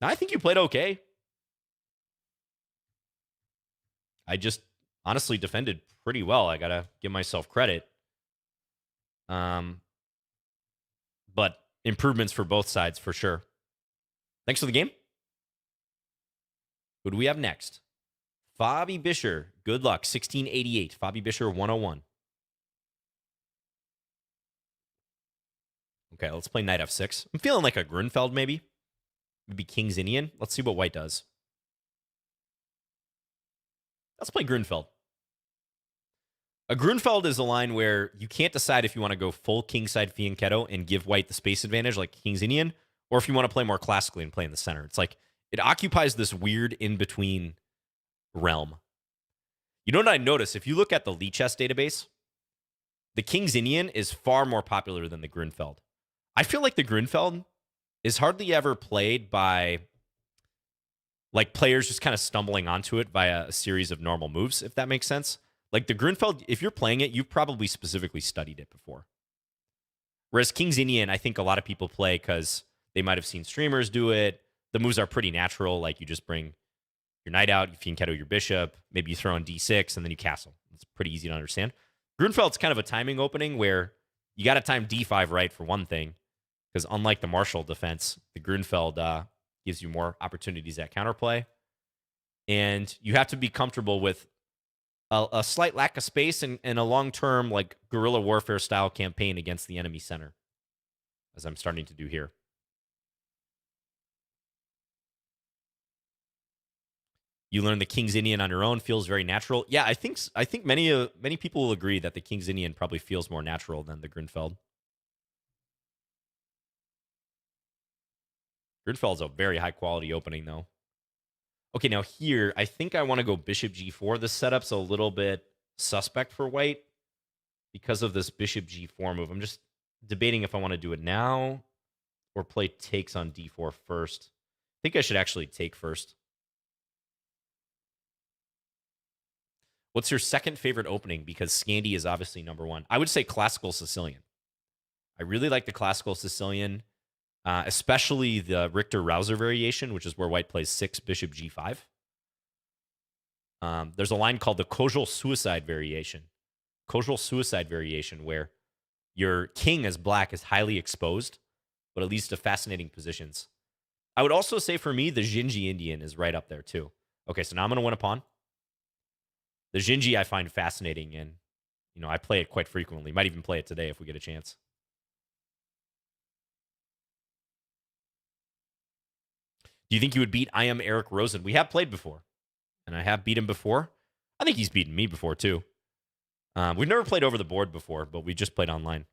I think you played okay. I just honestly defended pretty well. I gotta give myself credit. But improvements for both sides for sure. Thanks for the game. Who do we have next? Fabi Bisher. Good luck. 1688. Fabi Bisher 101. Okay, let's play knight f6. I'm feeling like a Gruenfeld maybe. Maybe king's Indian. Let's see what white does. Let's play Gruenfeld. A Gruenfeld is a line where you can't decide if you want to go full kingside fianchetto and give white the space advantage like King's Indian, or if you want to play more classically and play in the center. It's like it occupies this weird in-between realm. You know what I noticed? If you look at the Lichess database, the King's Indian is far more popular than the Gruenfeld. I feel like the Gruenfeld is hardly ever played by like players just kind of stumbling onto it via a series of normal moves, if that makes sense. Like the Gruenfeld, if you're playing it, you've probably specifically studied it before. Whereas King's Indian, I think a lot of people play because they might have seen streamers do it. The moves are pretty natural. Like you just bring your knight out, you fianchetto your bishop, maybe you throw in d6, and then you castle. It's pretty easy to understand. Gruenfeld's kind of a timing opening where you got to time d5 right for one thing, because unlike the Marshall defense, the Gruenfeld gives you more opportunities at counterplay. And you have to be comfortable with a slight lack of space and a long-term like guerrilla warfare style campaign against the enemy center, as I'm starting to do here. You learn the King's Indian on your own feels very natural. Yeah, I think many people will agree that the King's Indian probably feels more natural than the Gruenfeld. Gruenfeld's a very high quality opening though. Okay, now here, I think I want to go bishop g4. This setup's a little bit suspect for white because of this bishop g4 move. I'm just debating if I want to do it now or play takes on d4 first. I think I should actually take first. What's your second favorite opening? Because Scandi is obviously number one. I would say classical Sicilian. I really like the classical Sicilian, especially the Richter-Rauser variation, which is where white plays 6 bishop g5. There's a line called the Kojal suicide variation. Kojal suicide variation, where your king as black is highly exposed, but it leads to fascinating positions. I would also say for me, the Ginji Indian is right up there too. Okay, so now I'm going to win a pawn. The Ginji I find fascinating, and I play it quite frequently. Might even play it today if we get a chance. Do you think you would beat I am Eric Rosen? We have played before, and I have beat him before. I think he's beaten me before too. We've never played over the board before, but we just played online.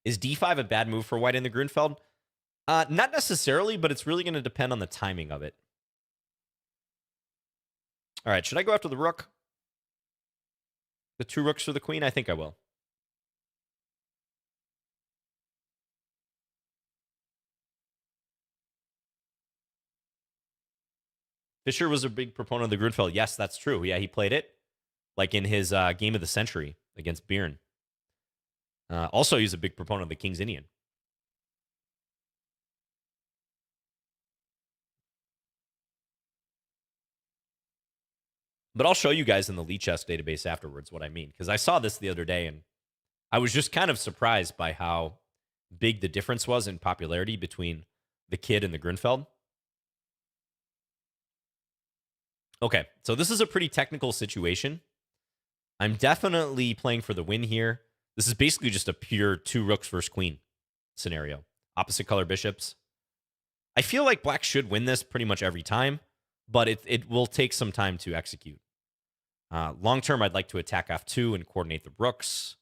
Is d5 a bad move for white in the Gruenfeld? Not necessarily, but it's really going to depend on the timing of it. All right, should I go after the rook? The 2 rooks for the queen? I think I will. Fischer was a big proponent of the Gruenfeld. Yes, that's true. Yeah, he played it like in his game of the century against Bjorn. Also, he's a big proponent of the King's Indian. But I'll show you guys in the Lichess database afterwards what I mean, because I saw this the other day, and I was just kind of surprised by how big the difference was in popularity between the Kid and the Gruenfeld. Okay, so this is a pretty technical situation. I'm definitely playing for the win here. This is basically just a pure 2 rooks versus queen scenario. Opposite color bishops. I feel like black should win this pretty much every time, but it will take some time to execute. Long term, I'd like to attack f2 and coordinate the rooks.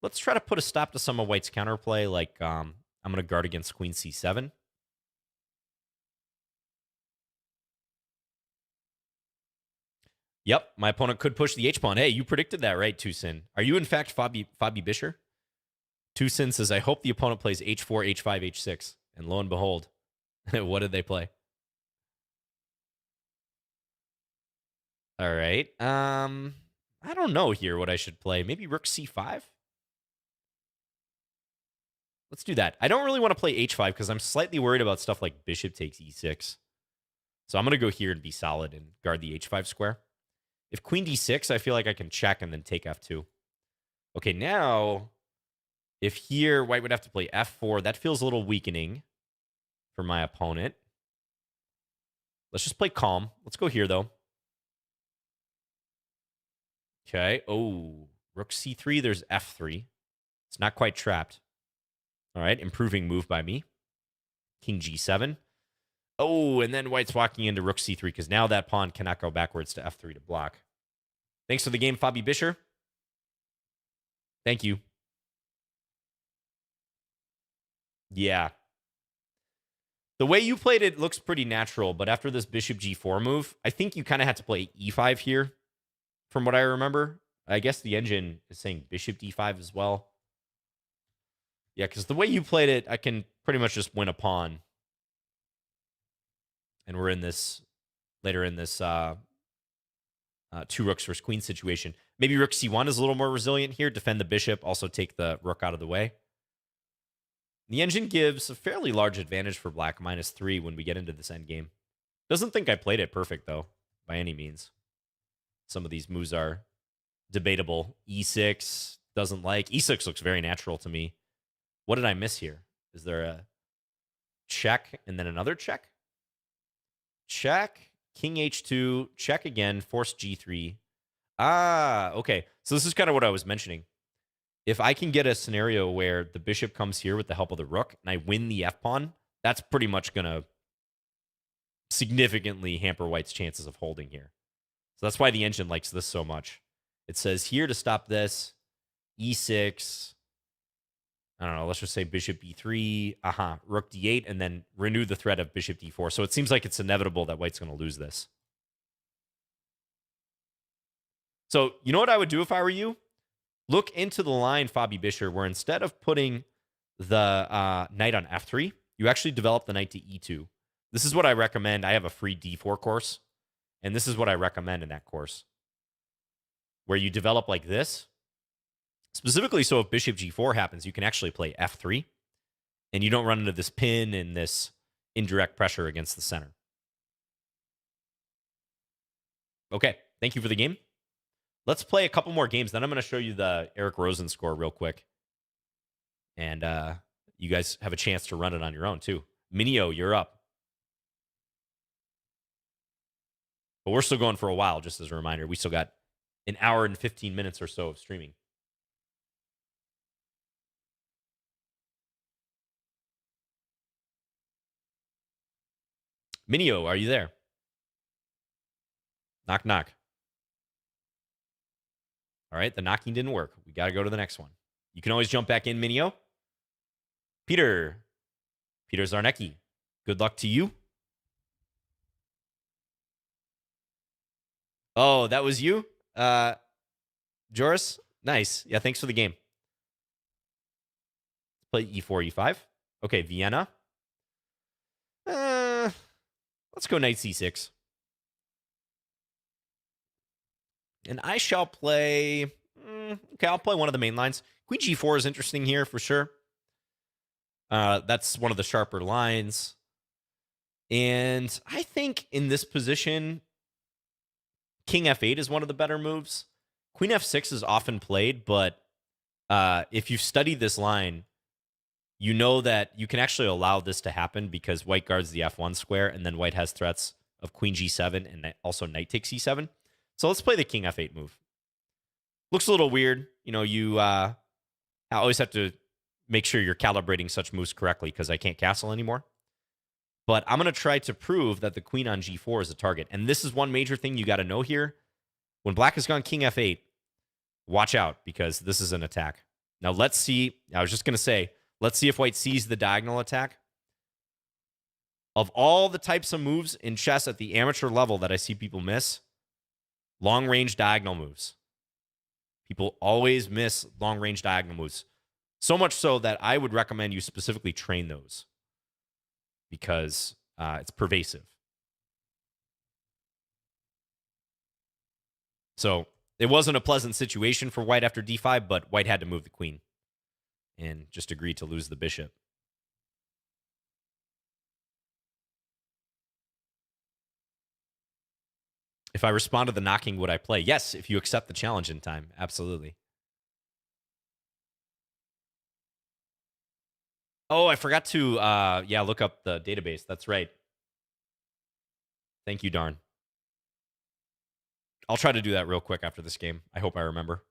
Let's try to put a stop to some of white's counterplay, like I'm going to guard against queen c7. Yep, my opponent could push the h-pawn. Hey, you predicted that, right, Tucson? Are you, in fact, Fabi Bisher? Tucson says, I hope the opponent plays h4, h5, h6. And lo and behold, what did they play? All right. I don't know here what I should play. Maybe rook c5? Let's do that. I don't really want to play h5 because I'm slightly worried about stuff like bishop takes e6. So I'm going to go here and be solid and guard the h5 square. If queen d6, I feel like I can check and then take f2. Okay, now, if here white would have to play f4, that feels a little weakening for my opponent. Let's just play calm. Let's go here, though. Okay. Oh, rook c3, there's f3. It's not quite trapped. All right, improving move by me. King g7. Oh, and then white's walking into rook c3 because now that pawn cannot go backwards to f3 to block. Thanks for the game, Fabi Bisher. Thank you. Yeah. The way you played it looks pretty natural, but after this bishop g4 move, I think you kind of had to play e5 here, from what I remember. I guess the engine is saying bishop d5 as well. Yeah, because the way you played it, I can pretty much just win a pawn. And we're in this, later in this two rooks versus queen situation. Maybe rook c1 is a little more resilient here. Defend the bishop, also take the rook out of the way. The engine gives a fairly large advantage for black, -3 when we get into this endgame. Doesn't think I played it perfect, though, by any means. Some of these moves are debatable. E6 doesn't like. E6 looks very natural to me. What did I miss here? Is there a check and then another check? Check. King h2. Check again. Force g3. Ah, okay. So this is kind of what I was mentioning. If I can get a scenario where the bishop comes here with the help of the rook and I win the f-pawn, that's pretty much going to significantly hamper white's chances of holding here. So that's why the engine likes this so much. It says here to stop this, e6, I don't know, let's just say bishop b3, rook d8, and then renew the threat of bishop d4. So it seems like it's inevitable that white's going to lose this. So you know what I would do if I were you? Look into the line, Fabi Bisher, where instead of putting the knight on f3, you actually develop the knight to e2. This is what I recommend. I have a free d4 course, and this is what I recommend in that course, where you develop like this. Specifically, so if bishop g4 happens, you can actually play f3, and you don't run into this pin and this indirect pressure against the center. Okay, thank you for the game. Let's play a couple more games. Then I'm going to show you the Eric Rosen score real quick. And you guys have a chance to run it on your own, too. Minio, you're up. But we're still going for a while, just as a reminder. We still got an hour and 15 minutes or so of streaming. Minio, are you there? Knock, knock. All right, the knocking didn't work. We got to go to the next one. You can always jump back in, Minio. Peter Zarnecki, good luck to you. Oh, that was you? Joris? Nice. Yeah, thanks for the game. Let's play e4, e5. Okay, Vienna. Let's go knight c6. And I shall play... okay, I'll play one of the main lines. Queen g4 is interesting here for sure. That's one of the sharper lines. And I think in this position, king f8 is one of the better moves. Queen f6 is often played, but if you've studied this line, you know that you can actually allow this to happen because white guards the f1 square, and then white has threats of queen g7 and also knight takes c7. So let's play the king f8 move. Looks a little weird. You know, I always have to make sure you're calibrating such moves correctly because I can't castle anymore. But I'm going to try to prove that the queen on g4 is a target. And this is one major thing you got to know here. When black has gone king f8, watch out because this is an attack. Now let's see. I was just going to say, let's see if white sees the diagonal attack. Of all the types of moves in chess at the amateur level that I see people miss, long-range diagonal moves. People always miss long-range diagonal moves. So much so that I would recommend you specifically train those because it's pervasive. So it wasn't a pleasant situation for white after d5, but white had to move the queen and just agreed to lose the bishop. If I respond to the knocking, would I play? Yes, if you accept the challenge in time. Absolutely. Oh, I forgot to look up the database. That's right. Thank you, Darn. I'll try to do that real quick after this game. I hope I remember.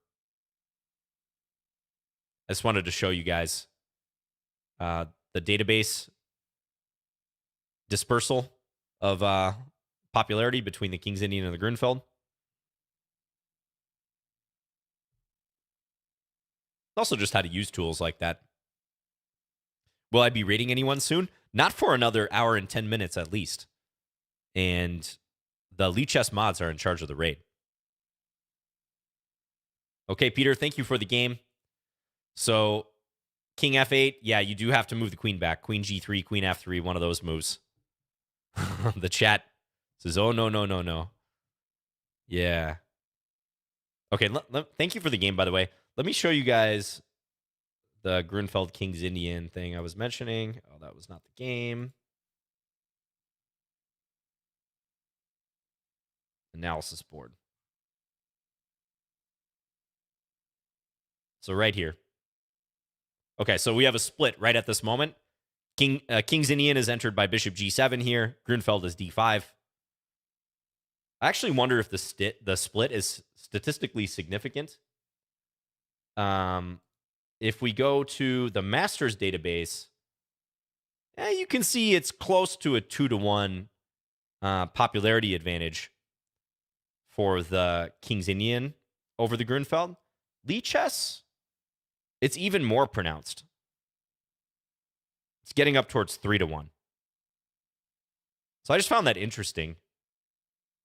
I just wanted to show you guys the database dispersal of popularity between the King's Indian and the Gruenfeld. Also just how to use tools like that. Will I be rating anyone soon? Not for another hour and 10 minutes at least. And the Lichess mods are in charge of the raid. Okay, Peter, thank you for the game. So, King F8, yeah, you do have to move the queen back. Queen G3, Queen F3, one of those moves. The chat says, oh, no, no, no, no. Yeah. Okay, thank you for the game, by the way. Let me show you guys the Gruenfeld King's Indian thing I was mentioning. Oh, that was not the game. Analysis board. So right here. Okay, so we have a split right at this moment. King's Indian is entered by Bishop G7 here. Gruenfeld is D5. I actually wonder if the split is statistically significant. If we go to the Masters database, you can see it's close to a 2-to-1 popularity advantage for the King's Indian over the Gruenfeld. Lichess, it's even more pronounced. It's getting up towards 3-to-1. So I just found that interesting.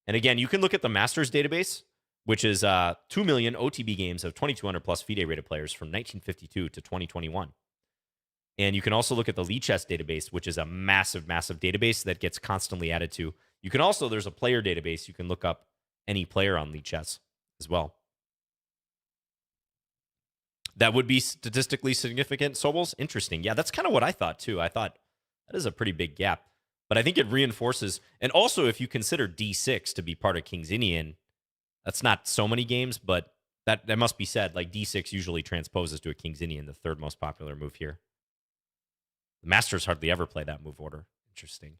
And again, you can look at the Masters database, which is 2 million OTB games of 2,200 plus FIDE rated players from 1952 to 2021. And you can also look at the Lichess database, which is a massive, massive database that gets constantly added to. You can also, there's a player database. You can look up any player on Lichess as well. That would be statistically significant, Sobels. Interesting. Yeah, that's kind of what I thought, too. I thought that is a pretty big gap. But I think it reinforces, and also if you consider D6 to be part of King's Indian, that's not so many games, but that must be said. Like D6 usually transposes to a King's Indian, the third most popular move here. The Masters hardly ever play that move order. Interesting.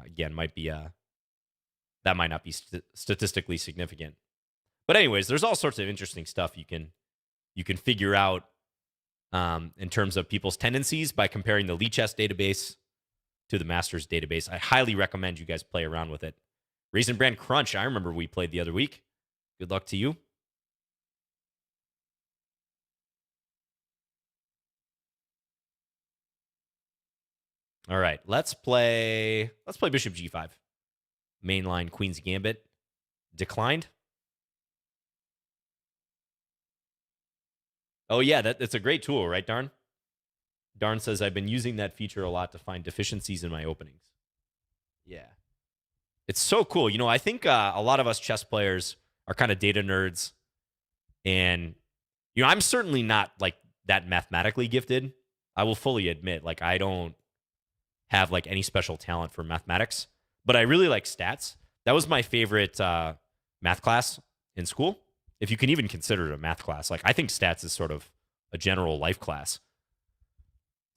Again, might be that might not be statistically significant. But anyways, there's all sorts of interesting stuff you can figure out in terms of people's tendencies by comparing the Lichess database to the Masters database. I highly recommend you guys play around with it. Raisin Brand Crunch, I remember we played the other week. Good luck to you. All right, let's play Bishop G5. Mainline Queen's Gambit. Declined. Oh, yeah, that's a great tool, right, Darn? Darn says, I've been using that feature a lot to find deficiencies in my openings. Yeah. It's so cool. You know, I think a lot of us chess players are kind of data nerds. And, you know, I'm certainly not, like, that mathematically gifted. I will fully admit, like, I don't have, like, any special talent for mathematics. But I really like stats. That was my favorite math class in school. If you can even consider it a math class. Like, I think stats is sort of a general life class.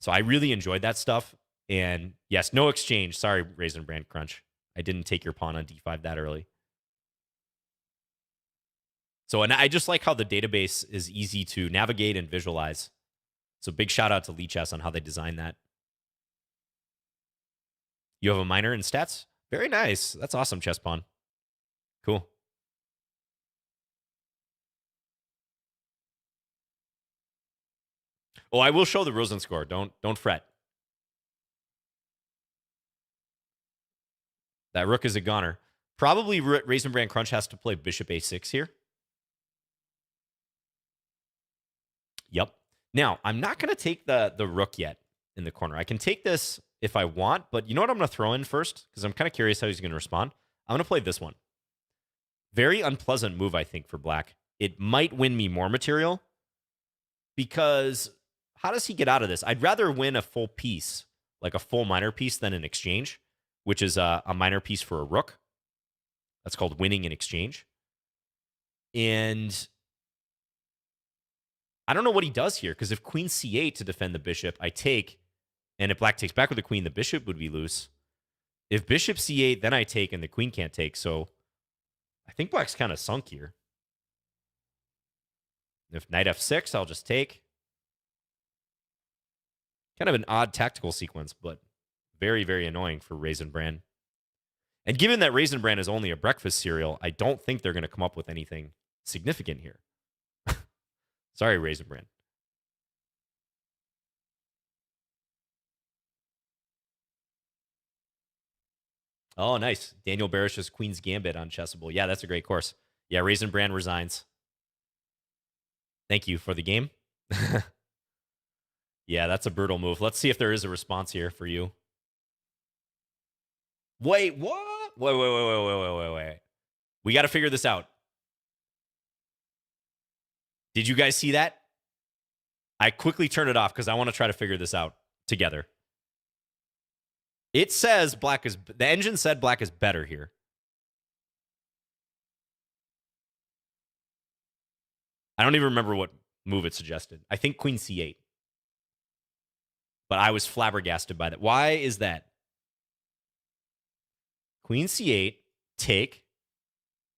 So I really enjoyed that stuff. And yes, no exchange. Sorry, Raisin Brand Crunch. I didn't take your pawn on D5 that early. So, and I just like how the database is easy to navigate and visualize. So big shout out to Lichess on how they designed that. You have a minor in stats? Very nice. That's awesome, chess pawn. Cool. Oh, I will show the Rosen Score. Don't fret. That rook is a goner. Probably Raisin Brand Crunch has to play Bishop A6 here. Yep. Now, I'm not going to take the rook yet in the corner. I can take this if I want, but you know what I'm going to throw in first? Because I'm kind of curious how he's going to respond. I'm going to play this one. Very unpleasant move, I think, for black. It might win me more material because how does he get out of this? I'd rather win a full piece, like a full minor piece, than an exchange, which is a minor piece for a rook. That's called winning in exchange. And I don't know what he does here, because if queen c8 to defend the bishop, I take, and if black takes back with the queen, the bishop would be loose. If bishop c8, then I take, and the queen can't take. So I think black's kind of sunk here. If knight f6, I'll just take. Kind of an odd tactical sequence, but very, very annoying for Raisin Bran. And given that Raisin Bran is only a breakfast cereal, I don't think they're going to come up with anything significant here. Sorry, Raisin Bran. Oh, nice. Daniel Barish's Queen's Gambit on Chessable. Yeah, that's a great course. Yeah, Raisin Bran resigns. Thank you for the game. Yeah, that's a brutal move. Let's see if there is a response here for you. Wait, what? Wait. We got to figure this out. Did you guys see that? I quickly turned it off because I want to try to figure this out together. It says black is... The engine said black is better here. I don't even remember what move it suggested. I think Queen C8. But I was flabbergasted by that. Why is that? Queen C8, take.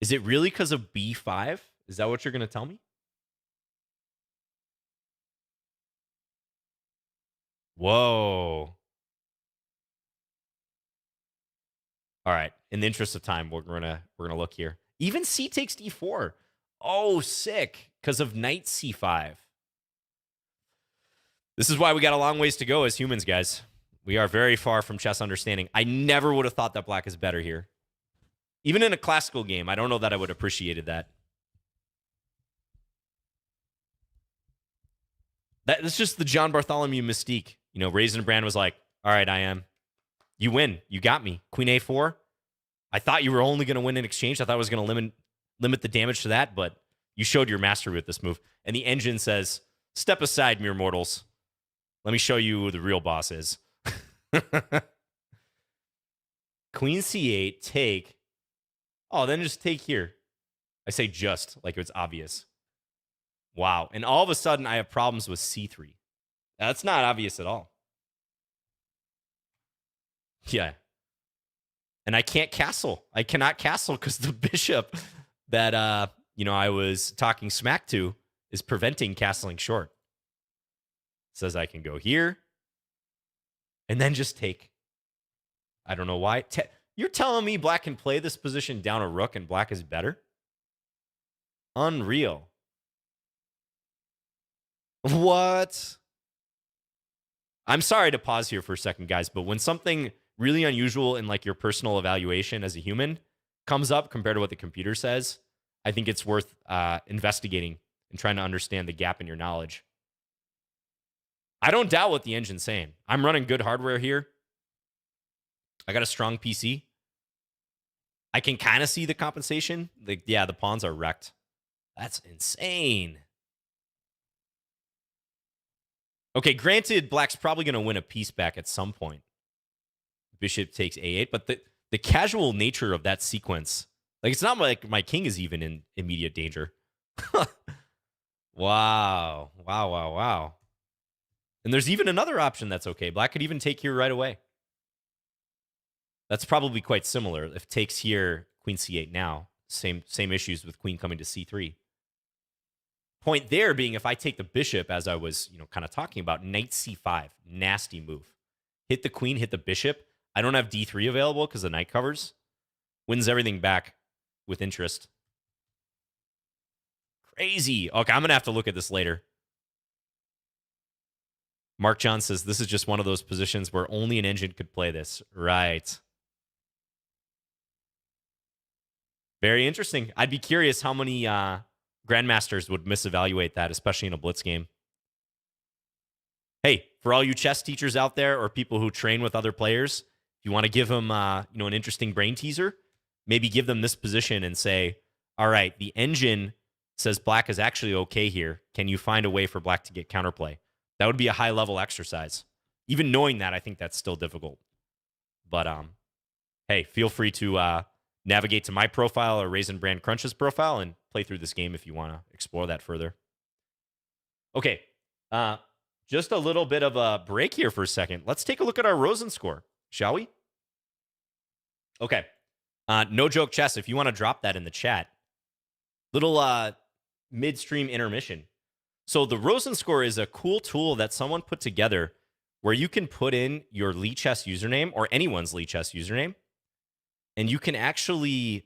Is it really because of B5? Is that what you're going to tell me? Whoa. All right. In the interest of time, we're gonna look here. Even C takes D4. Oh, sick. Because of knight C5. This is why we got a long ways to go as humans, guys. We are very far from chess understanding. I never would have thought that black is better here. Even in a classical game, I don't know that I would have appreciated that. That's just the John Bartholomew mystique. You know, Raisin Bran was like, all right, I am. You win. You got me. Queen A4. I thought you were only going to win in exchange. I thought I was going to limit the damage to that, but you showed your mastery with this move. And the engine says, step aside, mere mortals. Let me show you who the real boss is. Queen C8, take. Oh, then just take here. I say just, like it's obvious. Wow. And all of a sudden, I have problems with C3. That's not obvious at all. Yeah. And I can't castle. I cannot castle because the bishop that I was talking smack to is preventing castling short. Says I can go here and then just take. I don't know why. You're telling me black can play this position down a rook and black is better? Unreal. What? I'm sorry to pause here for a second, guys, but when something really unusual in like your personal evaluation as a human comes up compared to what the computer says, I think it's worth investigating and trying to understand the gap in your knowledge. I don't doubt what the engine's saying. I'm running good hardware here. I got a strong PC. I can kind of see the compensation. The pawns are wrecked. That's insane. Okay, granted, black's probably going to win a piece back at some point. Bishop takes A8, but the casual nature of that sequence, like it's not like my king is even in immediate danger. Wow. And there's even another option that's okay. Black could even take here right away. That's probably quite similar. If takes here, Queen C8 now. Same issues with queen coming to C3. Point there being if I take the bishop, as I was kind of talking about, knight C5. Nasty move. Hit the queen, hit the bishop. I don't have D3 available because the knight covers. Wins everything back with interest. Crazy. Okay, I'm going to have to look at this later. Mark John says, this is just one of those positions where only an engine could play this. Right. Very interesting. I'd be curious how many grandmasters would misevaluate that, especially in a blitz game. Hey, for all you chess teachers out there or people who train with other players, if you want to give them an interesting brain teaser, maybe give them this position and say, all right, the engine says black is actually okay here. Can you find a way for black to get counterplay? That would be a high-level exercise. Even knowing that, I think that's still difficult. But, hey, feel free to navigate to my profile or Raisin Bran Crunch's profile and play through this game if you want to explore that further. Okay, just a little bit of a break here for a second. Let's take a look at our Rosen Score, shall we? Okay, no joke chess. If you want to drop that in the chat, little midstream intermission. So the Rosen Score is a cool tool that someone put together where you can put in your Lichess username or anyone's Lichess username, and you can actually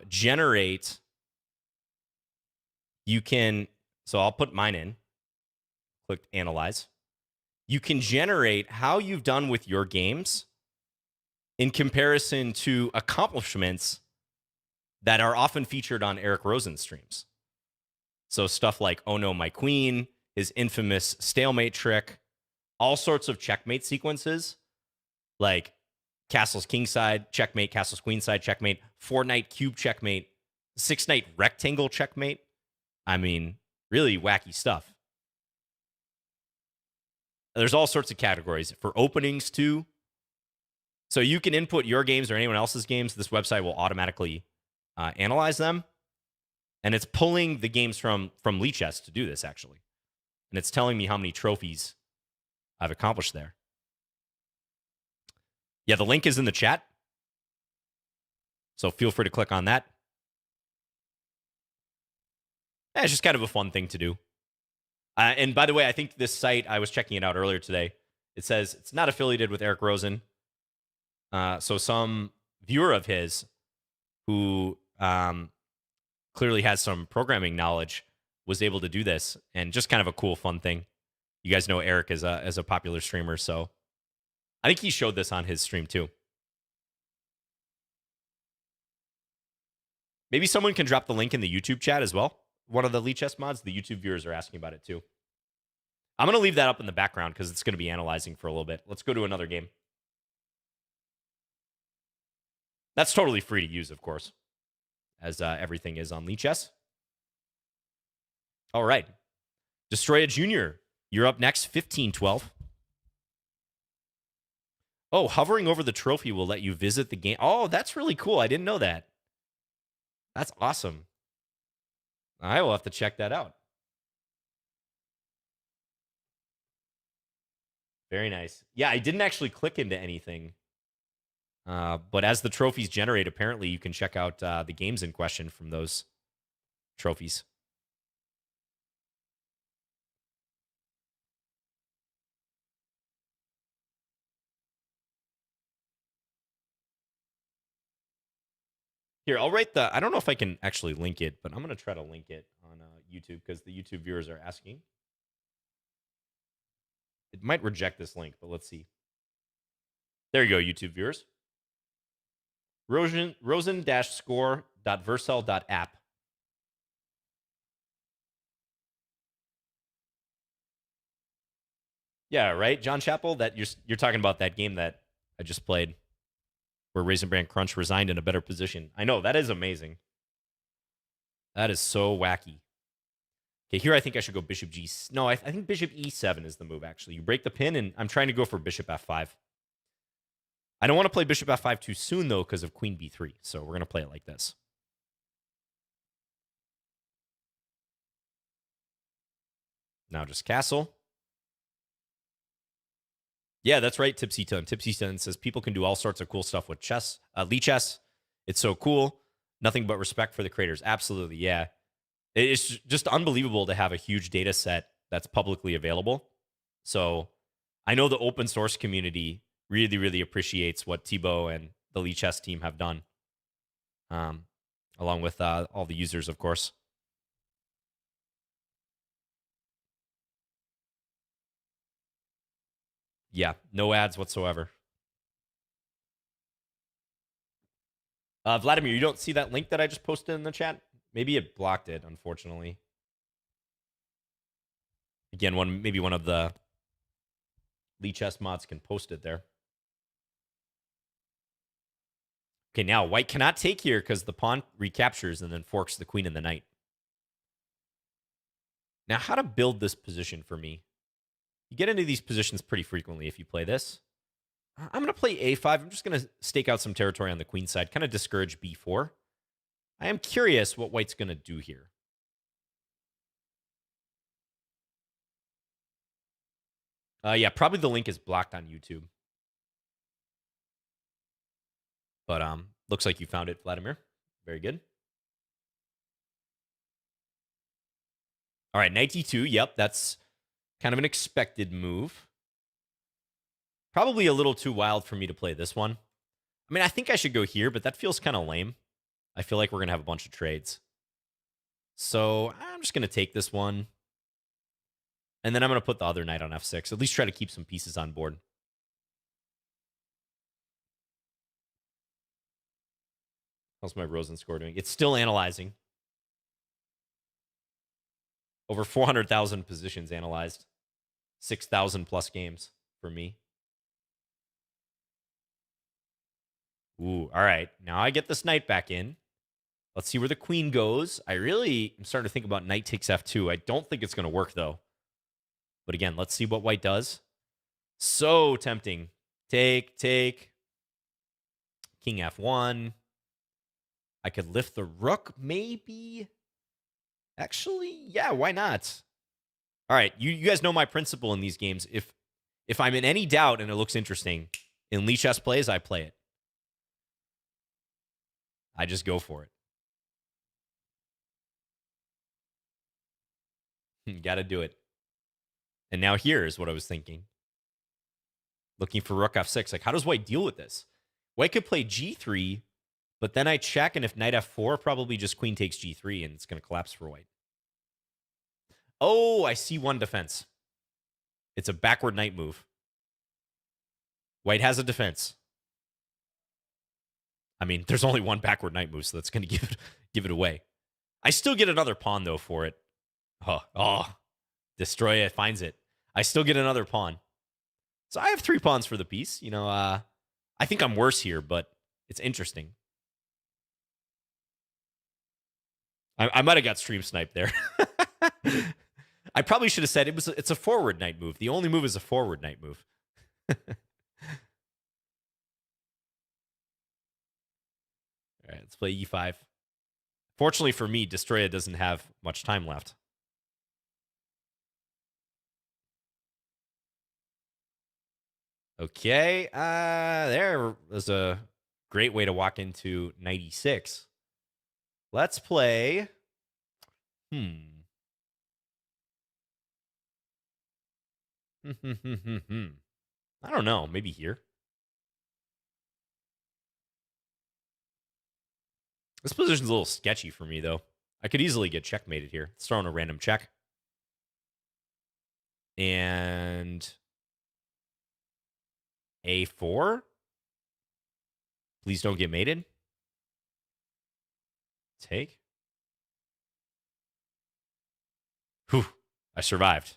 generate. You can, so I'll put mine in, click analyze. You can generate how you've done with your games in comparison to accomplishments that are often featured on Eric Rosen's streams. So stuff like, oh no, my queen, his infamous stalemate trick, all sorts of checkmate sequences, like castles kingside, checkmate, castles queenside, checkmate, 4-knight cube checkmate, 6-knight rectangle checkmate. I mean, really wacky stuff. There's all sorts of categories for openings too. So you can input your games or anyone else's games. This website will automatically analyze them. And it's pulling the games from Lichess to do this, actually. And it's telling me how many trophies I've accomplished there. Yeah, the link is in the chat. So feel free to click on that. It's just kind of a fun thing to do. And by the way, I think this site, I was checking it out earlier today. It says it's not affiliated with Eric Rosen. So some viewer of his who clearly has some programming knowledge was able to do this, and just kind of a cool, fun thing. You guys know Eric as a popular streamer, so I think he showed this on his stream too. Maybe someone can drop the link in the YouTube chat as well. One of the Lichess mods, the YouTube viewers are asking about it too. I'm going to leave that up in the background because it's going to be analyzing for a little bit. Let's go to another game. That's totally free to use, of course, as everything is on Lichess. All right. Destroya Jr., you're up next, 15-12. Oh, hovering over the trophy will let you visit the game. Oh, that's really cool. I didn't know that. That's awesome. I will have to check that out. Very nice. Yeah, I didn't actually click into anything. But as the trophies generate, apparently you can check out the games in question from those trophies. Here, I'll write I don't know if I can actually link it, but I'm going to try to link it on YouTube because the YouTube viewers are asking. It might reject this link, but let's see. There you go, YouTube viewers. Rosen-Score.versal.app. Yeah, right, John Chappell. That you're talking about that game that I just played, where Raisin Bran Crunch resigned in a better position. I know, that is amazing. That is so wacky. Okay, here I think I should go bishop g. No, I think bishop e7 is the move, actually. You break the pin, and I'm trying to go for bishop f5. I don't want to play bishop f5 too soon, though, because of queen b3. So we're going to play it like this. Now just castle. Yeah, that's right, Tipsy Ton. Tipsy Ton says people can do all sorts of cool stuff with chess, Lichess. It's so cool. Nothing but respect for the creators. Absolutely, yeah. It's just unbelievable to have a huge data set that's publicly available. So I know the open source community really, really appreciates what Thibaut and the Lichess team have done, along with all the users, of course. Yeah, no ads whatsoever. Vladimir, you don't see that link that I just posted in the chat? Maybe it blocked it, unfortunately. Again, maybe one of the Lichess mods can post it there. Okay, now white cannot take here because the pawn recaptures and then forks the queen and the knight. Now, how to build this position for me? You get into these positions pretty frequently if you play this. I'm going to play a5. I'm just going to stake out some territory on the queen side, kind of discourage b4. I am curious what white's going to do here. Yeah, probably the link is blocked on YouTube. But looks like you found it, Vladimir. Very good. All right, knight d2. Yep, that's kind of an expected move. Probably a little too wild for me to play this one. I mean, I think I should go here, but that feels kind of lame. I feel like we're going to have a bunch of trades. So I'm just going to take this one. And then I'm going to put the other knight on f6. At least try to keep some pieces on board. How's my Rosen score doing? It's still analyzing. Over 400,000 positions analyzed. 6,000 plus games for me. Ooh, all right. Now I get this knight back in. Let's see where the queen goes. I really am starting to think about knight takes f2. I don't think it's going to work, though. But again, let's see what white does. So tempting. Take. King f1. I could lift the rook, maybe. Actually, yeah, why not? All right, you guys know my principle in these games. If I'm in any doubt and it looks interesting, in Lichess plays, I play it. I just go for it. Got to do it. And now here's what I was thinking. Looking for rook f6. Like, how does white deal with this? White could play g3, but then I check, and if knight f4, probably just queen takes g3, and it's going to collapse for white. Oh, I see one defense. It's a backward knight move. White has a defense. I mean, there's only one backward knight move, so that's going to give it away. I still get another pawn, though, for it. Oh, Destroy it, finds it. I still get another pawn. So I have 3 pawns for the piece. You know, I think I'm worse here, but it's interesting. I might have got stream sniped there. I probably should have said it's a forward knight move. The only move is a forward knight move. All right, let's play e5. Fortunately for me, Destroya doesn't have much time left. Okay, there was a great way to walk into 96. Let's play. I don't know. Maybe here. This position's a little sketchy for me, though. I could easily get checkmated here. Let's throw in a random check. And a4. Please don't get mated. Take. Whew. I survived.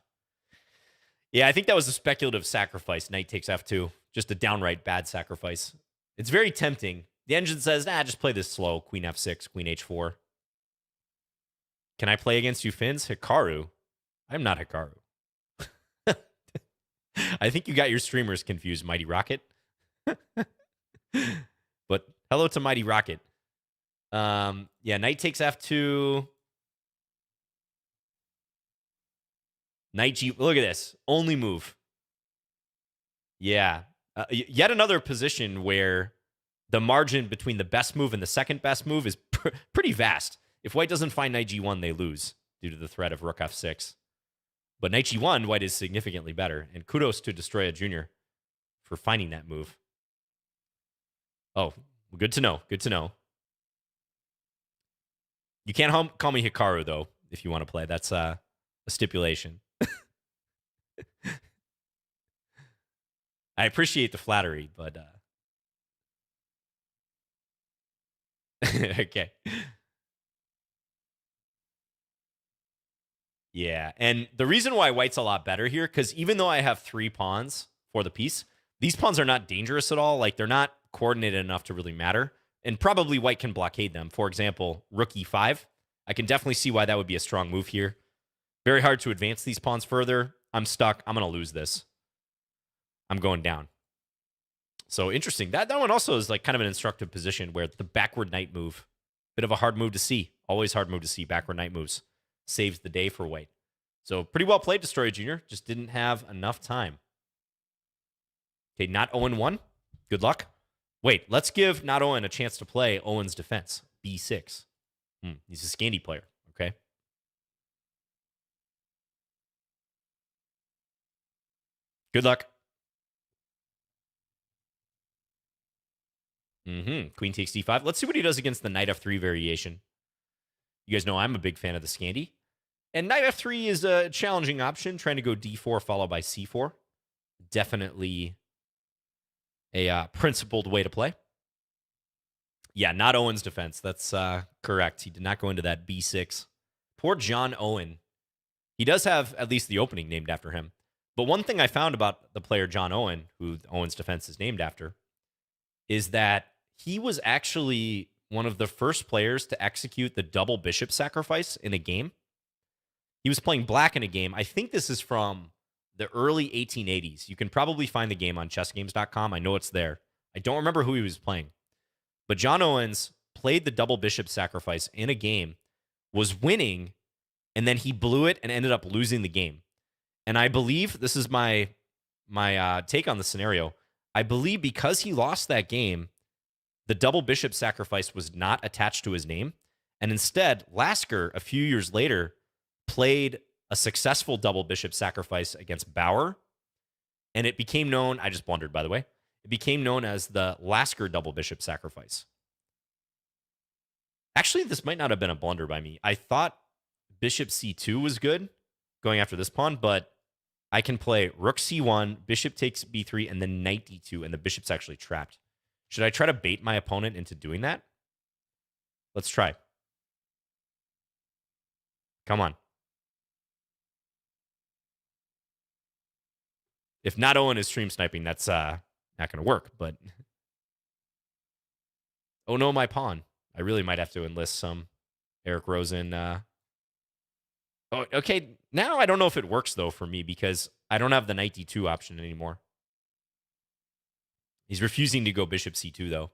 Yeah, I think that was a speculative sacrifice. Knight takes f2. Just a downright bad sacrifice. It's very tempting. The engine says, nah, just play this slow. Queen f6, queen h4. Can I play against you, Finns? Hikaru? I'm not Hikaru. I think you got your streamers confused, Mighty Rocket. But hello to Mighty Rocket. Yeah, knight takes f2. Knight g. Look at this. Only move. Yeah. Yet another position where the margin between the best move and the second best move is pretty vast. If white doesn't find knight g1, they lose due to the threat of rook f6. But knight g1, white is significantly better. And kudos to Destroya Jr. for finding that move. Oh, good to know. Good to know. You can't call me Hikaru, though, if you want to play. That's a stipulation. I appreciate the flattery, but... okay. Yeah, and the reason why white's a lot better here, because even though I have 3 pawns for the piece, these pawns are not dangerous at all. Like, they're not coordinated enough to really matter. And probably white can blockade them. For example, rook e5. I can definitely see why that would be a strong move here. Very hard to advance these pawns further. I'm stuck. I'm going to lose this. I'm going down. So interesting. That one also is like kind of an instructive position where the backward knight move, bit of a hard move to see. Always hard move to see. Backward knight moves. Saves the day for white. So pretty well played, Destroya Jr. Just didn't have enough time. Okay, not Owen 1. Good luck. Wait, let's give not Owen a chance to play Owen's defense. B6. He's a Scandi player. Okay. Good luck. Queen takes d5. Let's see what he does against the knight f3 variation. You guys know I'm a big fan of the Scandi. And knight f3 is a challenging option, trying to go d4 followed by c4. Definitely a principled way to play. Yeah, not Owen's defense. That's correct. He did not go into that b6. Poor John Owen. He does have at least the opening named after him. But one thing I found about the player John Owen, who Owen's defense is named after, is that he was actually one of the first players to execute the double bishop sacrifice in a game. He was playing black in a game. I think this is from the early 1880s. You can probably find the game on chessgames.com. I know it's there. I don't remember who he was playing. But John Owens played the double bishop sacrifice in a game, was winning, and then he blew it and ended up losing the game. And I believe, this is my take on the scenario, I believe because he lost that game, the double bishop sacrifice was not attached to his name. And instead, Lasker, a few years later, played a successful double bishop sacrifice against Bauer. And it became known, I just blundered, by the way, it became known as the Lasker double bishop sacrifice. Actually, this might not have been a blunder by me. I thought bishop c2 was good, going after this pawn, but I can play rook c1, bishop takes b3, and then knight d2, and the bishop's actually trapped. Should I try to bait my opponent into doing that? Let's try. Come on. If not Owen is stream sniping, that's not going to work, but... Oh no, my pawn. I really might have to enlist some Eric Rosen. Oh, okay. Now I don't know if it works, though, for me, because I don't have the knight d2 option anymore. He's refusing to go bishop c2, though.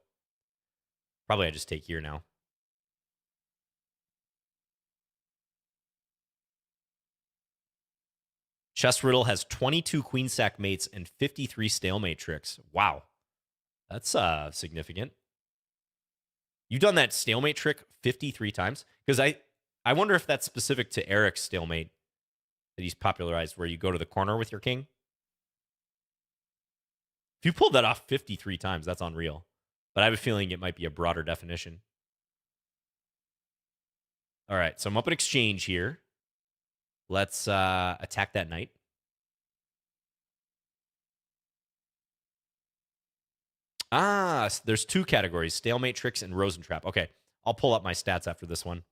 Probably I just take here now. Chess Riddle has 22 queen sack mates and 53 stalemate tricks. Wow. That's significant. You've done that stalemate trick 53 times? Because I wonder if that's specific to Eric's stalemate that he's popularized, where you go to the corner with your king. If you pulled that off 53 times, that's unreal. But I have a feeling it might be a broader definition. All right, so I'm up in exchange here. Let's attack that knight. Ah, there's two categories, stalemate tricks and Rosen trap. Okay, I'll pull up my stats after this one.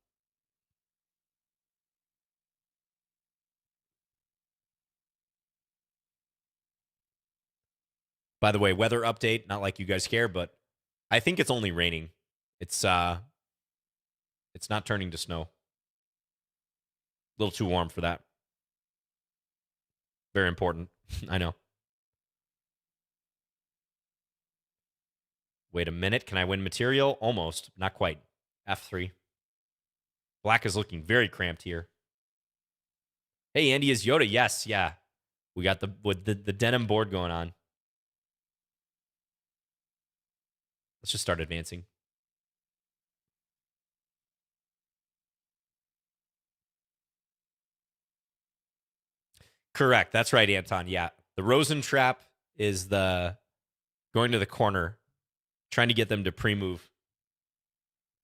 By the way, weather update, not like you guys care, but I think it's only raining. It's not turning to snow. A little too warm for that. Very important. I know. Wait a minute. Can I win material? Almost. Not quite. F3. Black is looking very cramped here. Hey, Andy, is Yoda? Yes, yeah. We got the denim board going on. Let's just start advancing. Correct. That's right, Anton. Yeah. The Rosen trap is the going to the corner, trying to get them to pre-move,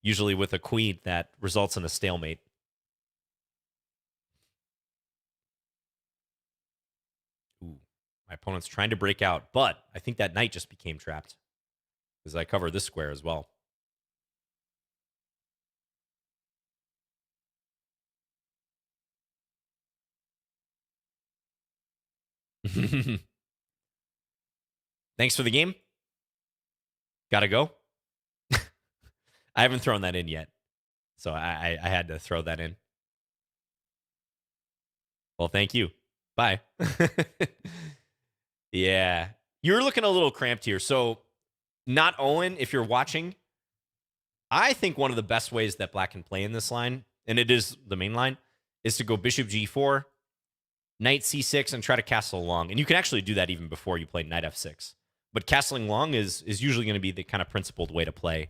usually with a queen that results in a stalemate. Ooh, my opponent's trying to break out, but I think that knight just became trapped because I cover this square as well. Thanks for the game. Gotta go. I haven't thrown that in yet, so I had to throw that in. Well, thank you. Bye. Yeah. You're looking a little cramped here. So, not Owen, if you're watching, I think one of the best ways that black can play in this line, and it is the main line, is to go bishop g4, knight c6, and try to castle long. And you can actually do that even before you play knight f6. But castling long is usually going to be the kind of principled way to play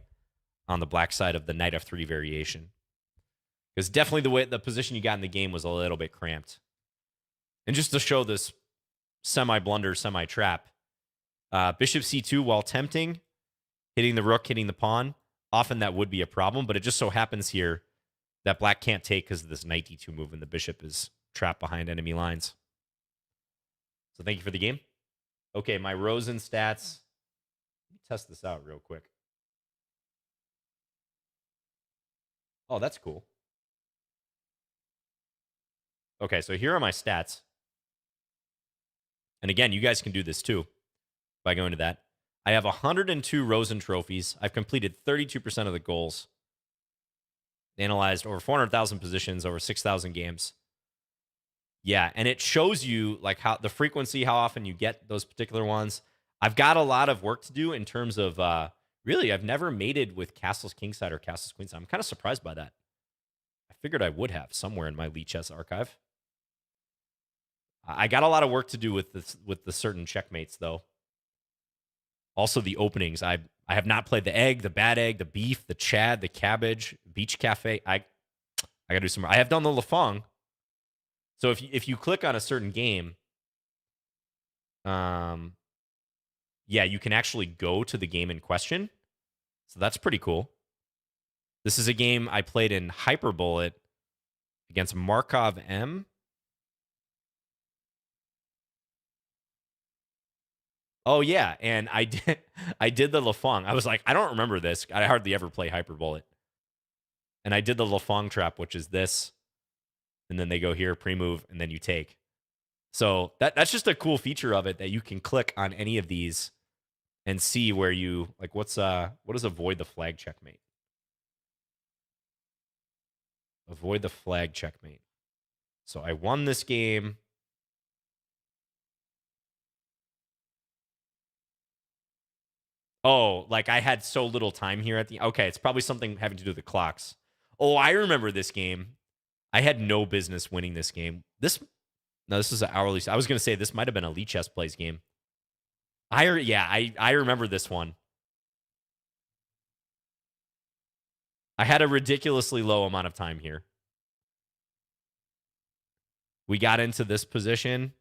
on the black side of the knight f3 variation. Because definitely the position you got in the game was a little bit cramped. And just to show this semi-blunder, semi-trap, bishop c2, while tempting, hitting the rook, hitting the pawn. Often that would be a problem, but it just so happens here that black can't take because of this knight d2 move, and the bishop is trapped behind enemy lines. So thank you for the game. Okay, my Rosen stats. Let me test this out real quick. Oh, that's cool. Okay, so here are my stats. And again, you guys can do this too by going to that. I have 102 Rosen trophies. I've completed 32% of the goals. Analyzed over 400,000 positions, over 6,000 games. Yeah, and it shows you like how the frequency, how often you get those particular ones. I've got a lot of work to do in terms of really, I've never mated with castles kingside or castles queenside. I'm kind of surprised by that. I figured I would have somewhere in my Lichess archive. I got a lot of work to do with the certain checkmates though. Also the openings. I have not played the egg, the bad egg, the beef, the chad, the cabbage, beach cafe. I gotta do some more. I have done the Lafong. So if you click on a certain game, yeah, you can actually go to the game in question. So that's pretty cool. This is a game I played in Hyperbullet against Markov M. Oh yeah, and I did the Lafong. I was like, I don't remember this. I hardly ever play Hyperbullet. And I did the Lafong trap, which is this. And then they go here, pre-move, and then you take. So that's just a cool feature of it that you can click on any of these and see where you like what does avoid the flag checkmate? Avoid the flag checkmate. So I won this game. Oh, like I had so little time here at the... Okay, it's probably something having to do with the clocks. Oh, I remember this game. I had no business winning this game. This is an hourly... I was going to say this might have been a Lichess Plays game. I remember this one. I had a ridiculously low amount of time here. We got into this position.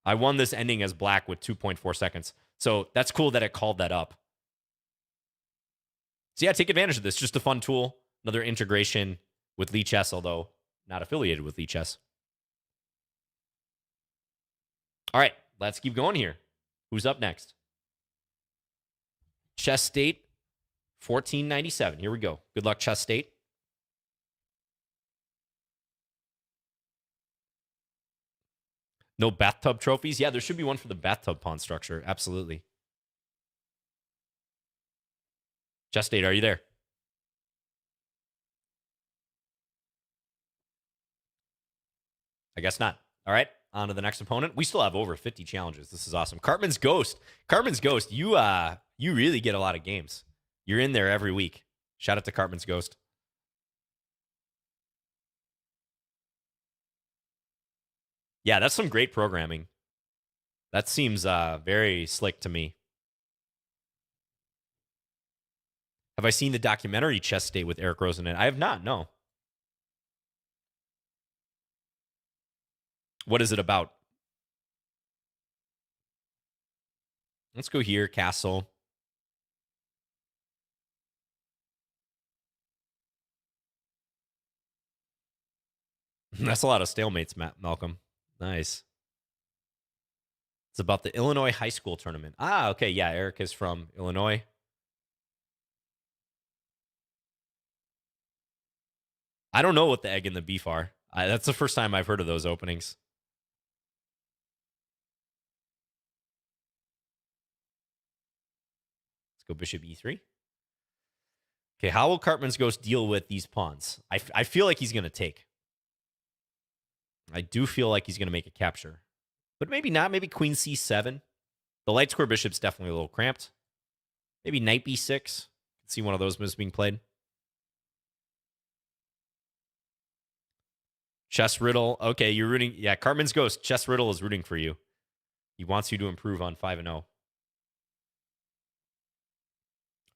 I won this ending as black with 2.4 seconds. So that's cool that it called that up. So yeah, take advantage of this. Just a fun tool. Another integration with Lichess, although not affiliated with Lichess. All right, let's keep going here. Who's up next? Chess State, 1497. Here we go. Good luck, Chess State. No bathtub trophies? Yeah, there should be one for the bathtub pawn structure. Absolutely. Chess State, are you there? I guess not. All right, on to the next opponent. We still have over 50 challenges. This is awesome. Cartman's Ghost. Cartman's Ghost, you really get a lot of games. You're in there every week. Shout out to Cartman's Ghost. Yeah, that's some great programming. That seems very slick to me. Have I seen the documentary Chess State with Eric Rosen? I have not, no. What is it about? Let's go here, castle. That's a lot of stalemates, Malcolm. Nice. It's about the Illinois high school tournament. Ah, okay. Yeah, Eric is from Illinois. I don't know what the egg and the beef are. That's the first time I've heard of those openings. Let's go bishop e3. Okay, how will Cartman's Ghost deal with these pawns? I feel like he's going to take. I do feel like he's going to make a capture. But maybe not. Maybe queen c7. The light square bishop's definitely a little cramped. Maybe knight b6. See one of those moves being played. Chess Riddle. Okay, you're rooting. Yeah, Cartman's Ghost. Chess Riddle is rooting for you. He wants you to improve on 5-0. All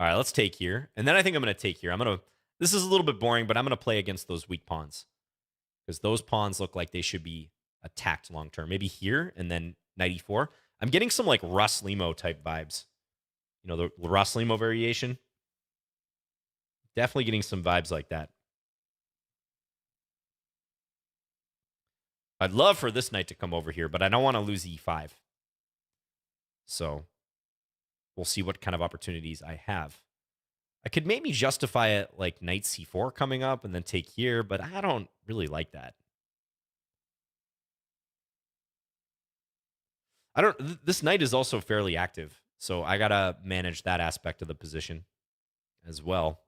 right, let's take here. And then I think I'm going to take here. This is a little bit boring, but I'm going to play against those weak pawns. Because those pawns look like they should be attacked long term. Maybe here and then knight e4. I'm getting some like Russ Limo type vibes. You know, the Roslimo variation. Definitely getting some vibes like that. I'd love for this knight to come over here, but I don't want to lose e5. So we'll see what kind of opportunities I have. I could maybe justify it like knight c4 coming up and then take here, but I don't really like that. This knight is also fairly active, so I gotta manage that aspect of the position as well.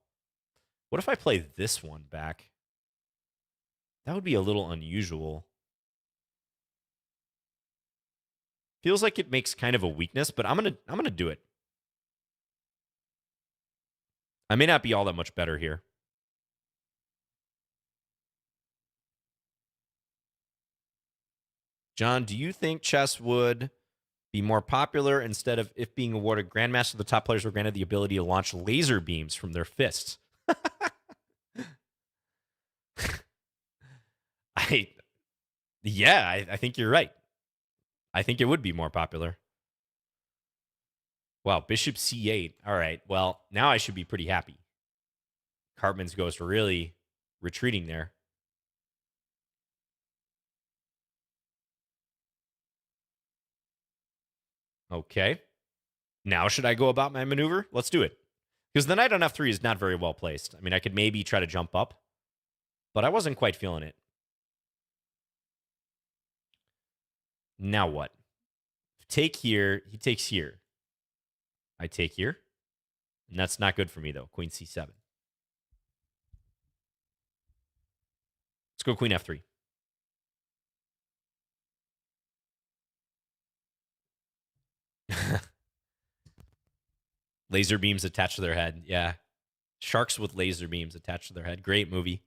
What if I play this one back? That would be a little unusual. Feels like it makes kind of a weakness, but I'm gonna do it. I may not be all that much better here. John, do you think chess would be more popular instead of if being awarded Grandmaster, the top players were granted the ability to launch laser beams from their fists? I think you're right. I think it would be more popular. Wow, bishop c8. All right, well, now I should be pretty happy. Cartman's Ghost really retreating there. Okay. Now should I go about my maneuver? Let's do it. Because the knight on f3 is not very well placed. I mean, I could maybe try to jump up, but I wasn't quite feeling it. Now what? Take here. He takes here. I take here. And that's not good for me, though. Queen c7. Let's go queen f3. Laser beams attached to their head. Yeah. Sharks with laser beams attached to their head. Great movie.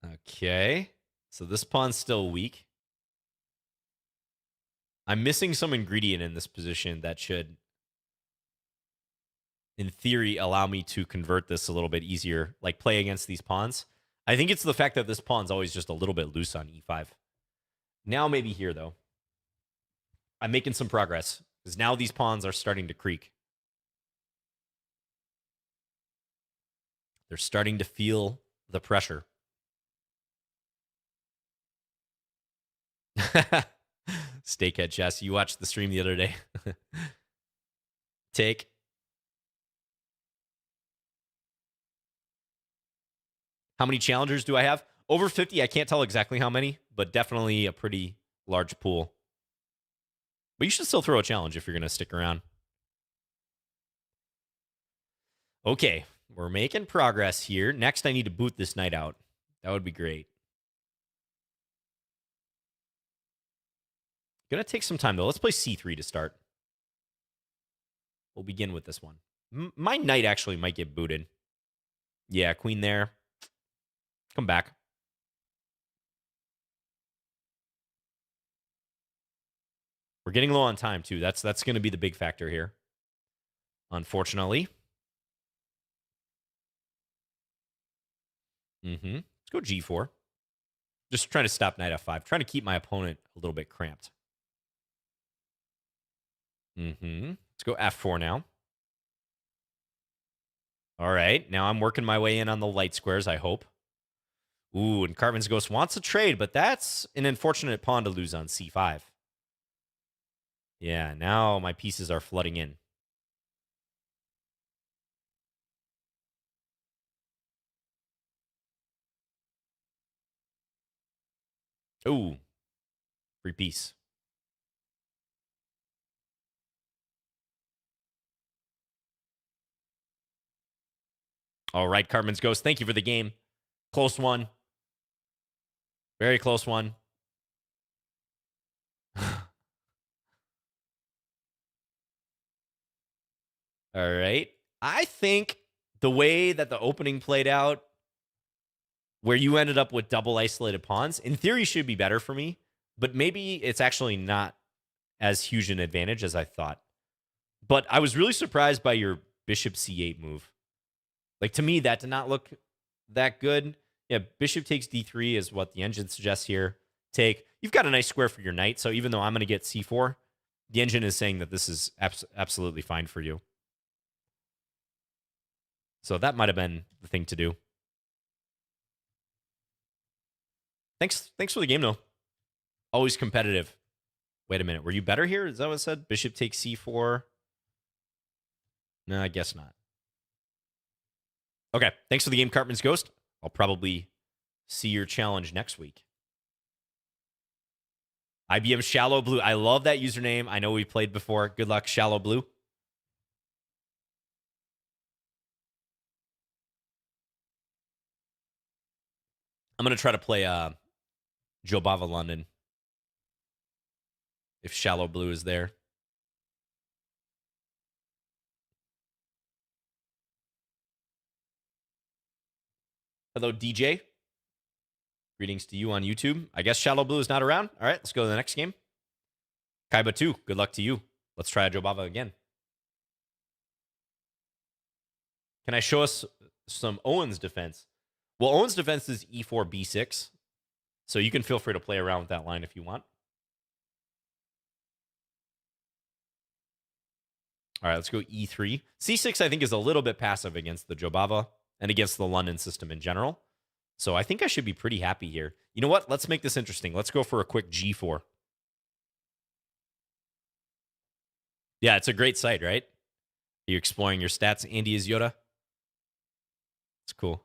Okay. So this pawn's still weak. I'm missing some ingredient in this position that should, in theory, allow me to convert this a little bit easier, like play against these pawns. I think it's the fact that this pawn's always just a little bit loose on e5. Now maybe here, though. I'm making some progress, because now these pawns are starting to creak. They're starting to feel the pressure. Steakhead Chess, you watched the stream the other day. Take. How many challengers do I have? Over 50. I can't tell exactly how many, but definitely a pretty large pool. But you should still throw a challenge if you're going to stick around. Okay, we're making progress here. Next, I need to boot this knight out. That would be great. Gonna take some time, though. Let's play c3 to start. We'll begin with this one. My knight actually might get booted. Yeah, queen there. Come back. We're getting low on time, too. That's going to be the big factor here, unfortunately. Let's go g4. Just trying to stop knight f5. Trying to keep my opponent a little bit cramped. Let's go f4 now. All right. Now I'm working my way in on the light squares, I hope. Ooh, and Cartman's Ghost wants a trade, but that's an unfortunate pawn to lose on c5. Yeah, now my pieces are flooding in. Ooh, free piece. All right, Cartman's Ghost, thank you for the game. Close one. Very close one. All right. I think the way that the opening played out, where you ended up with double isolated pawns, in theory should be better for me, but maybe it's actually not as huge an advantage as I thought. But I was really surprised by your bishop c8 move. Like, to me, that did not look that good. Yeah, bishop takes d3 is what the engine suggests here. Take. You've got a nice square for your knight, so even though I'm going to get c4, the engine is saying that this is absolutely fine for you. So that might have been the thing to do. Thanks for the game, though. Always competitive. Wait a minute. Were you better here? Is that what it said? Bishop takes c4. No, I guess not. Okay. Thanks for the game, Cartman's Ghost. I'll probably see your challenge next week. IBM Shallow Blue. I love that username. I know we played before. Good luck, Shallow Blue. I'm going to try to play Jobava London if Shallow Blue is there. Hello, DJ. Greetings to you on YouTube. I guess Shallow Blue is not around. All right, let's go to the next game. Kaiba 2, good luck to you. Let's try Jobava again. Can I show us some Owen's defense? Well, Owen's defense is e4, b6. So you can feel free to play around with that line if you want. All right, let's go e3. c6, I think, is a little bit passive against the Jobava and against the London system in general. So I think I should be pretty happy here. You know what? Let's make this interesting. Let's go for a quick g4. Yeah, it's a great site, right? Are you exploring your stats, Andy is Yoda? It's cool.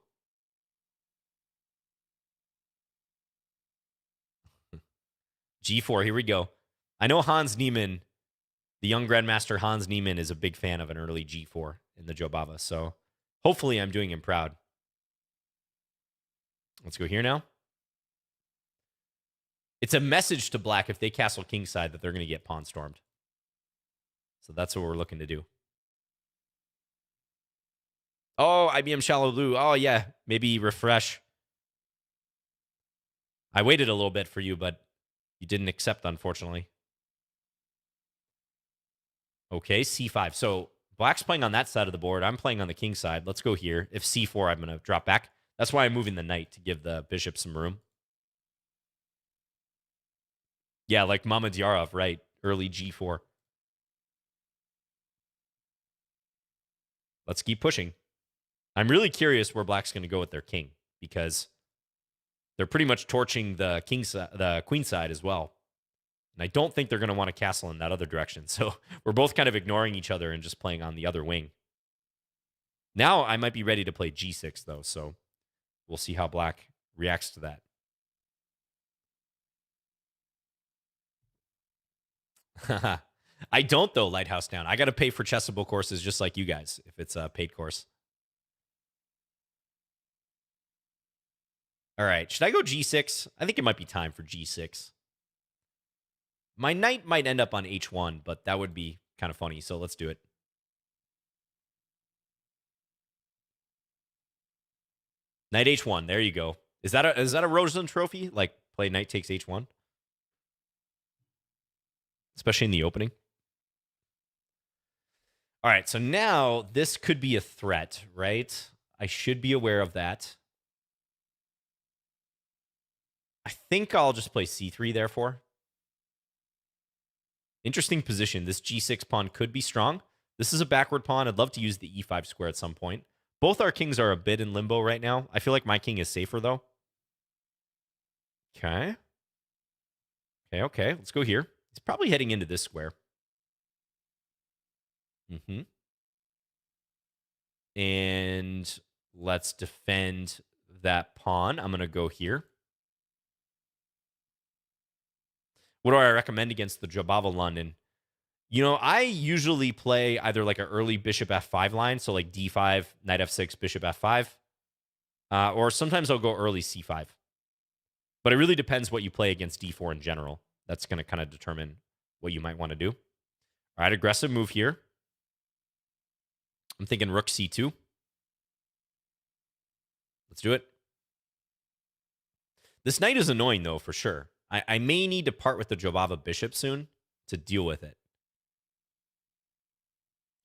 G4, here we go. I know Hans Niemann, the young Grandmaster Hans Niemann, is a big fan of an early G4 in the Jobava, so hopefully I'm doing him proud. Let's go here now. It's a message to black if they castle kingside that they're going to get pawn stormed. So that's what we're looking to do. Oh, IBM Shallow Blue. Oh, yeah. Maybe refresh. I waited a little bit for you, but you didn't accept, unfortunately. Okay, c5. So black's playing on that side of the board. I'm playing on the king side. Let's go here. If c4, I'm going to drop back. That's why I'm moving the knight, to give the bishop some room. Yeah, like Mamedyarov, right? Early g4. Let's keep pushing. I'm really curious where black's going to go with their king, because they're pretty much torching the the queen side as well. And I don't think they're going to want to castle in that other direction. So we're both kind of ignoring each other and just playing on the other wing. Now I might be ready to play g6, though, so we'll see how black reacts to that. I don't, though, Lighthouse Down. I got to pay for Chessable courses just like you guys if it's a paid course. All right, should I go g6? I think it might be time for g6. My knight might end up on h1, but that would be kind of funny, so let's do it. Knight h1, there you go. Is that a Rosen trophy? Like, play knight takes h1? Especially in the opening. All right, so now this could be a threat, right? I should be aware of that. I think I'll just play c3, therefore. Interesting position. This g6 pawn could be strong. This is a backward pawn. I'd love to use the e5 square at some point. Both our kings are a bit in limbo right now. I feel like my king is safer, though. Okay. Okay. Let's go here. He's probably heading into this square. And let's defend that pawn. I'm going to go here. What do I recommend against the Jobava London? You know, I usually play either like an early bishop f5 line, so like d5, knight f6, bishop f5. Or sometimes I'll go early c5. But it really depends what you play against d4 in general. That's going to kind of determine what you might want to do. All right, aggressive move here. I'm thinking rook c2. Let's do it. This knight is annoying, though, for sure. I may need to part with the Jobava bishop soon to deal with it.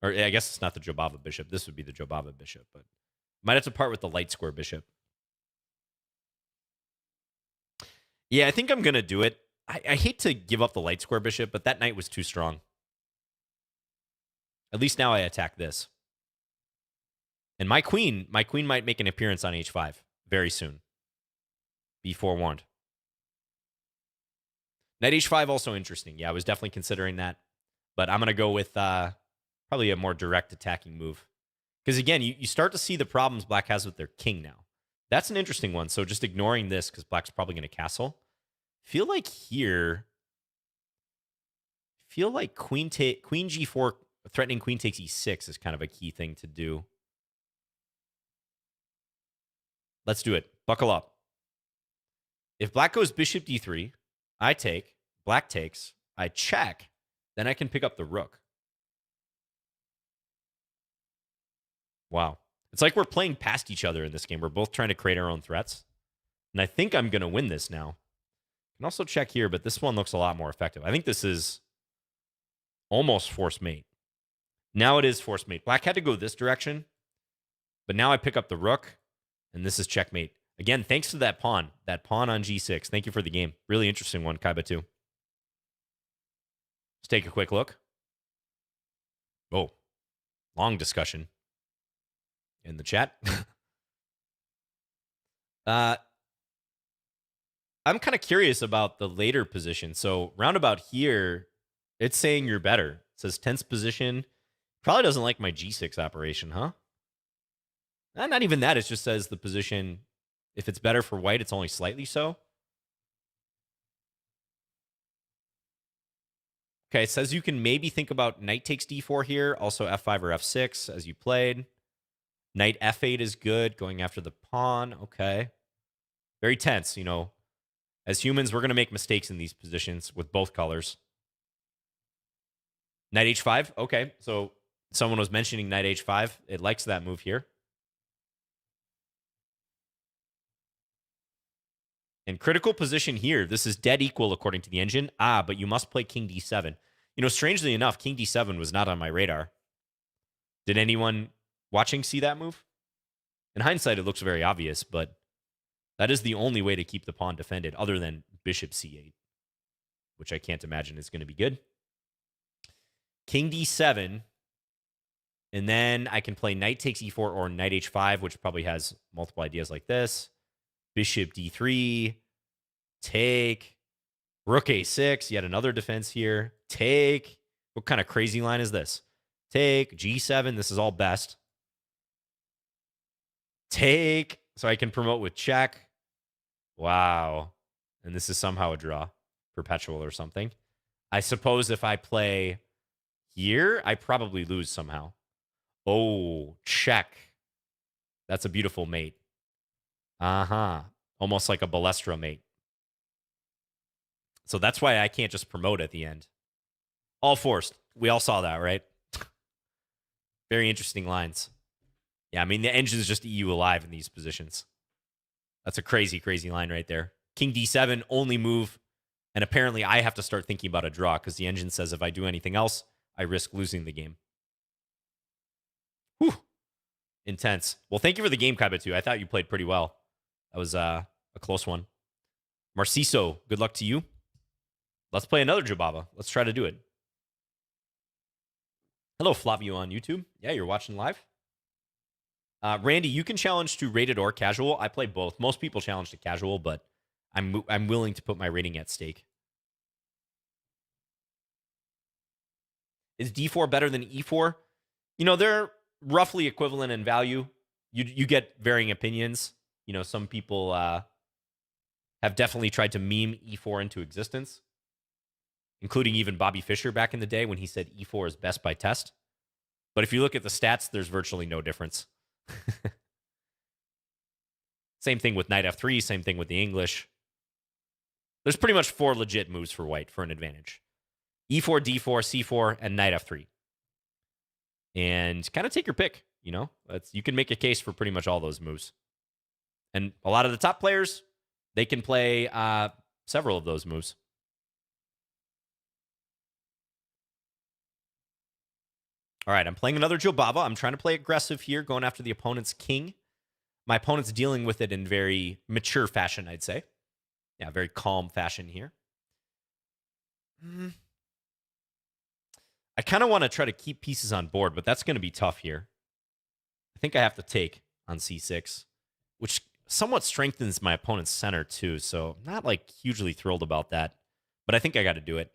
Or I guess it's not the Jobava bishop. This would be the Jobava bishop, but might have to part with the light square bishop. Yeah, I think I'm going to do it. I hate to give up the light square bishop, but that knight was too strong. At least now I attack this. And my queen might make an appearance on h5 very soon. Be forewarned. Knight h5 also interesting. Yeah, I was definitely considering that. But I'm going to go with probably a more direct attacking move. Because again, you start to see the problems black has with their king now. That's an interesting one. So just ignoring this because black's probably going to castle. Feel like here... Feel like queen g4 threatening queen takes e6 is kind of a key thing to do. Let's do it. Buckle up. If black goes bishop d3, I take, black takes, I check, then I can pick up the rook. Wow. It's like we're playing past each other in this game. We're both trying to create our own threats. And I think I'm going to win this now. I can also check here, but this one looks a lot more effective. I think this is almost force mate. Now it is force mate. Black had to go this direction, but now I pick up the rook, and this is checkmate. Again, thanks to that pawn on g6. Thank you for the game. Really interesting one, Kaiba 2. Let's take a quick look. Oh, long discussion in the chat. I'm kind of curious about the later position. So roundabout here, it's saying you're better. It says 10th position. Probably doesn't like my g6 operation, huh? Not even that. It just says the position, if it's better for white, it's only slightly so. Okay, it says you can maybe think about knight takes d4 here, also f5 or f6 as you played. Knight f8 is good, going after the pawn. Okay. Very tense, you know. As humans, we're going to make mistakes in these positions with both colors. Knight h5. Okay, so someone was mentioning knight h5. It likes that move here. And critical position here. This is dead equal according to the engine. But you must play king d7. You know, strangely enough, king d7 was not on my radar. Did anyone watching see that move? In hindsight, it looks very obvious, but that is the only way to keep the pawn defended other than bishop c8, which I can't imagine is going to be good. King d7, and then I can play knight takes e4 or knight h5, which probably has multiple ideas like this. Bishop d3, take, rook a6, yet another defense here. Take, what kind of crazy line is this? Take, g7, this is all best. Take, so I can promote with check. Wow. And this is somehow a draw, perpetual or something. I suppose if I play here, I probably lose somehow. Oh, check. That's a beautiful mate. Almost like a Balestra mate. So that's why I can't just promote at the end. All forced. We all saw that, right? Very interesting lines. Yeah, I mean, the engine's just eat you alive in these positions. That's a crazy, crazy line right there. King d7, only move. And apparently I have to start thinking about a draw because the engine says if I do anything else, I risk losing the game. Whew. Intense. Well, thank you for the game, Kaiba 2. I thought you played pretty well. That was a close one. Marciso, good luck to you. Let's play another Jobava. Let's try to do it. Hello, Flavio on YouTube. Yeah, you're watching live. Randy, you can challenge to rated or casual. I play both. Most people challenge to casual, but I'm willing to put my rating at stake. Is d4 better than e4? You know, they're roughly equivalent in value. You get varying opinions. You know, some people have definitely tried to meme e4 into existence, including even Bobby Fischer back in the day when he said e4 is best by test. But if you look at the stats, there's virtually no difference. Same thing with knight f3, same thing with the English. There's pretty much 4 legit moves for white for an advantage. e4, d4, c4, and knight f3. And kind of take your pick, you know? You can make a case for pretty much all those moves. And a lot of the top players, they can play several of those moves. All right, I'm playing another Jobava. I'm trying to play aggressive here, going after the opponent's king. My opponent's dealing with it in very mature fashion, I'd say. Yeah, very calm fashion here. I kind of want to try to keep pieces on board, but that's going to be tough here. I think I have to take on c6, which somewhat strengthens my opponent's center too. So not like hugely thrilled about that, but I think I got to do it.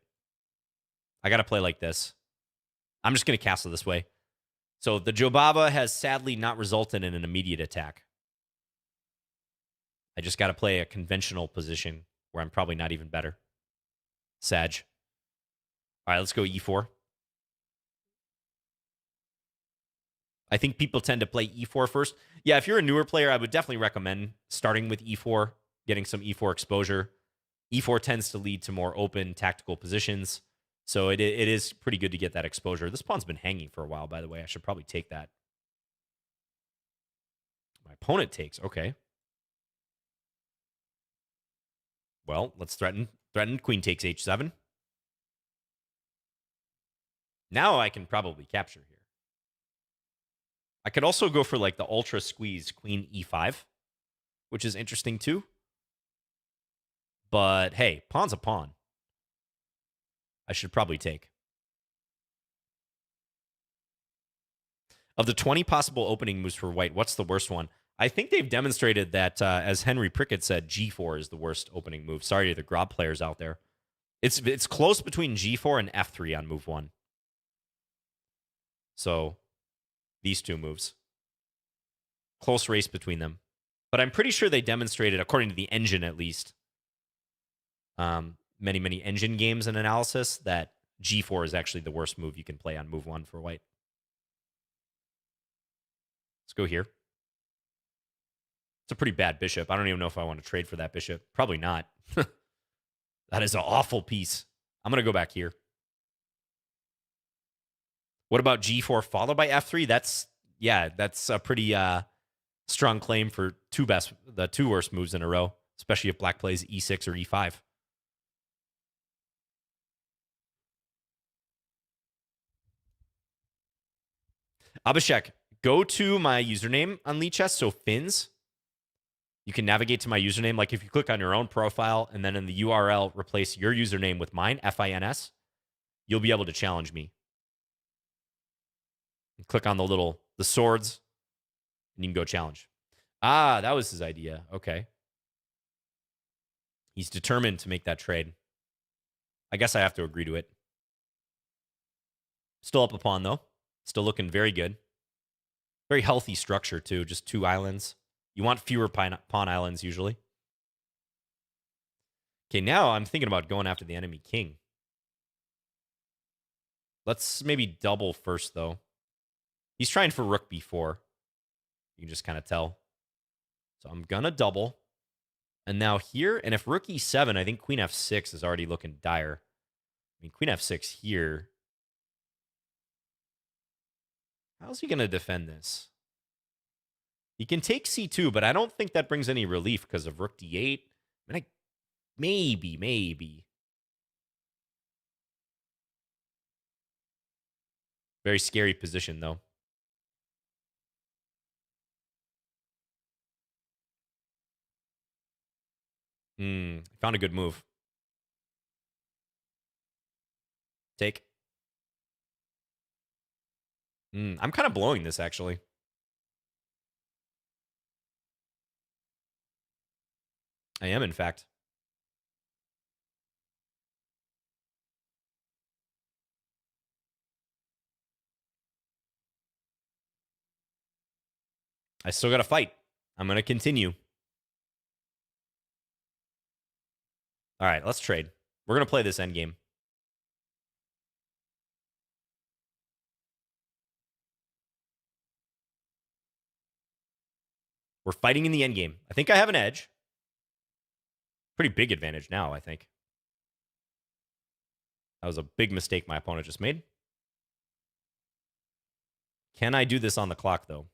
I got to play like this. I'm just going to castle this way. So the Jobava has sadly not resulted in an immediate attack. I just got to play a conventional position where I'm probably not even better. Sag. All right, let's go e4. I think people tend to play e4 first. Yeah, if you're a newer player, I would definitely recommend starting with e4, getting some e4 exposure. E4 tends to lead to more open tactical positions. So it is pretty good to get that exposure. This pawn's been hanging for a while, by the way. I should probably take that. My opponent takes. Okay. Well, let's threaten. Threaten. Queen takes h7. Now I can probably capture here. I could also go for like the ultra squeeze queen e5, which is interesting too. But hey, pawn's a pawn. I should probably take. Of the 20 possible opening moves for white, what's the worst one? I think they've demonstrated that, as Henry Prickett said, g4 is the worst opening move. Sorry to the Grob players out there. It's close between g4 and f3 on move 1. So these two moves. Close race between them. But I'm pretty sure they demonstrated, according to the engine at least, many engine games and analysis, that g4 is actually the worst move you can play on move 1 for white. Let's go here. It's a pretty bad bishop. I don't even know if I want to trade for that bishop. Probably not. That is an awful piece. I'm going to go back here. What about g4 followed by f3? That's a pretty strong claim for the two worst moves in a row, especially if black plays e6 or e5. Abhishek, go to my username on Lichess, so Fins. You can navigate to my username. Like if you click on your own profile and then in the URL, replace your username with mine, FINS, you'll be able to challenge me. Click on the swords, and you can go challenge. Ah, that was his idea. Okay. He's determined to make that trade. I guess I have to agree to it. Still up a pawn, though. Still looking very good. Very healthy structure, too. Just 2 islands. You want fewer pawn islands, usually. Okay, now I'm thinking about going after the enemy king. Let's maybe double first, though. He's trying for rook b4. You can just kind of tell. So I'm going to double. And now here, and if rook e7, I think queen f6 is already looking dire. I mean, queen f6 here. How's he going to defend this? He can take c2, but I don't think that brings any relief because of rook d8. I mean, maybe. Very scary position, though. Found a good move. Take. I'm kind of blowing this, actually. I am, in fact. I still got to fight. I'm going to continue. All right, let's trade. We're going to play this endgame. We're fighting in the endgame. I think I have an edge. Pretty big advantage now, I think. That was a big mistake my opponent just made. Can I do this on the clock, though?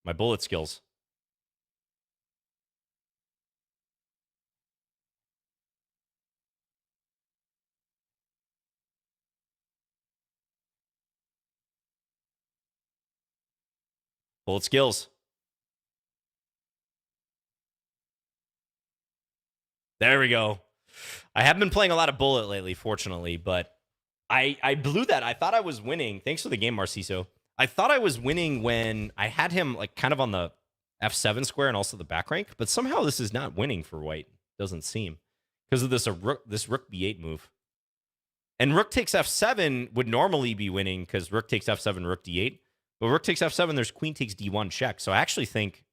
My bullet skills. Bullet skills. There we go. I haven't been playing a lot of bullet lately, fortunately, but I blew that. I thought I was winning. Thanks for the game, Marciso. I thought I was winning when I had him like kind of on the F7 square and also the back rank, but somehow this is not winning for white. Doesn't seem. Because of this rook B8 move. And rook takes F7 would normally be winning because rook takes F7, rook D8. But rook takes F7, there's queen takes D1 check. So I actually think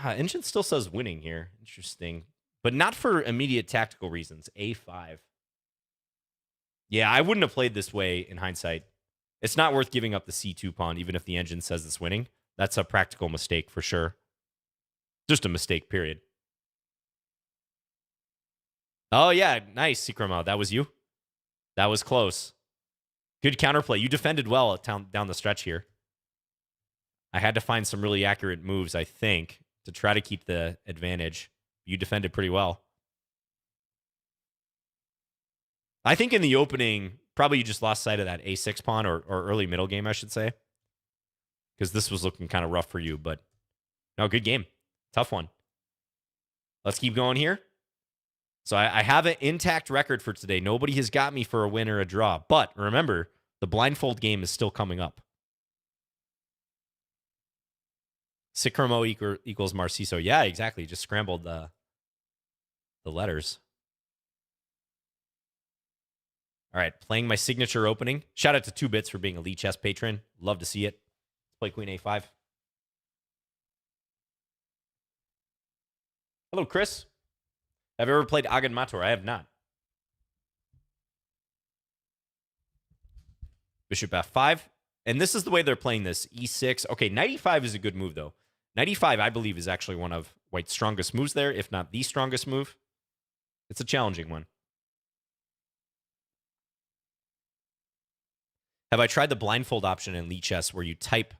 Engine still says winning here. Interesting. But not for immediate tactical reasons. A5. Yeah, I wouldn't have played this way in hindsight. It's not worth giving up the C2 pawn, even if the engine says it's winning. That's a practical mistake for sure. Just a mistake, period. Oh, yeah. Nice, Sikramo. That was you? That was close. Good counterplay. You defended well down the stretch here. I had to find some really accurate moves, I think, to try to keep the advantage. You defended pretty well. I think in the opening, probably you just lost sight of that A6 pawn or early middle game, I should say. Because this was looking kind of rough for you, but no, good game. Tough one. Let's keep going here. So I have an intact record for today. Nobody has got me for a win or a draw. But remember, the blindfold game is still coming up. Sikramo equals Marciso. Yeah, exactly. Just scrambled the letters. All right, playing my signature opening. Shout out to 2 Bits for being a Lichess patron. Love to see it. Let's play Queen A5. Hello, Chris. Have you ever played Agan Mator? I have not. Bishop F5. And this is the way they're playing this. E6. Okay, knight E5 is a good move, though. Knight E5, I believe, is actually one of white's strongest moves there, if not the strongest move. It's a challenging one. Have I tried the blindfold option in Lichess where you type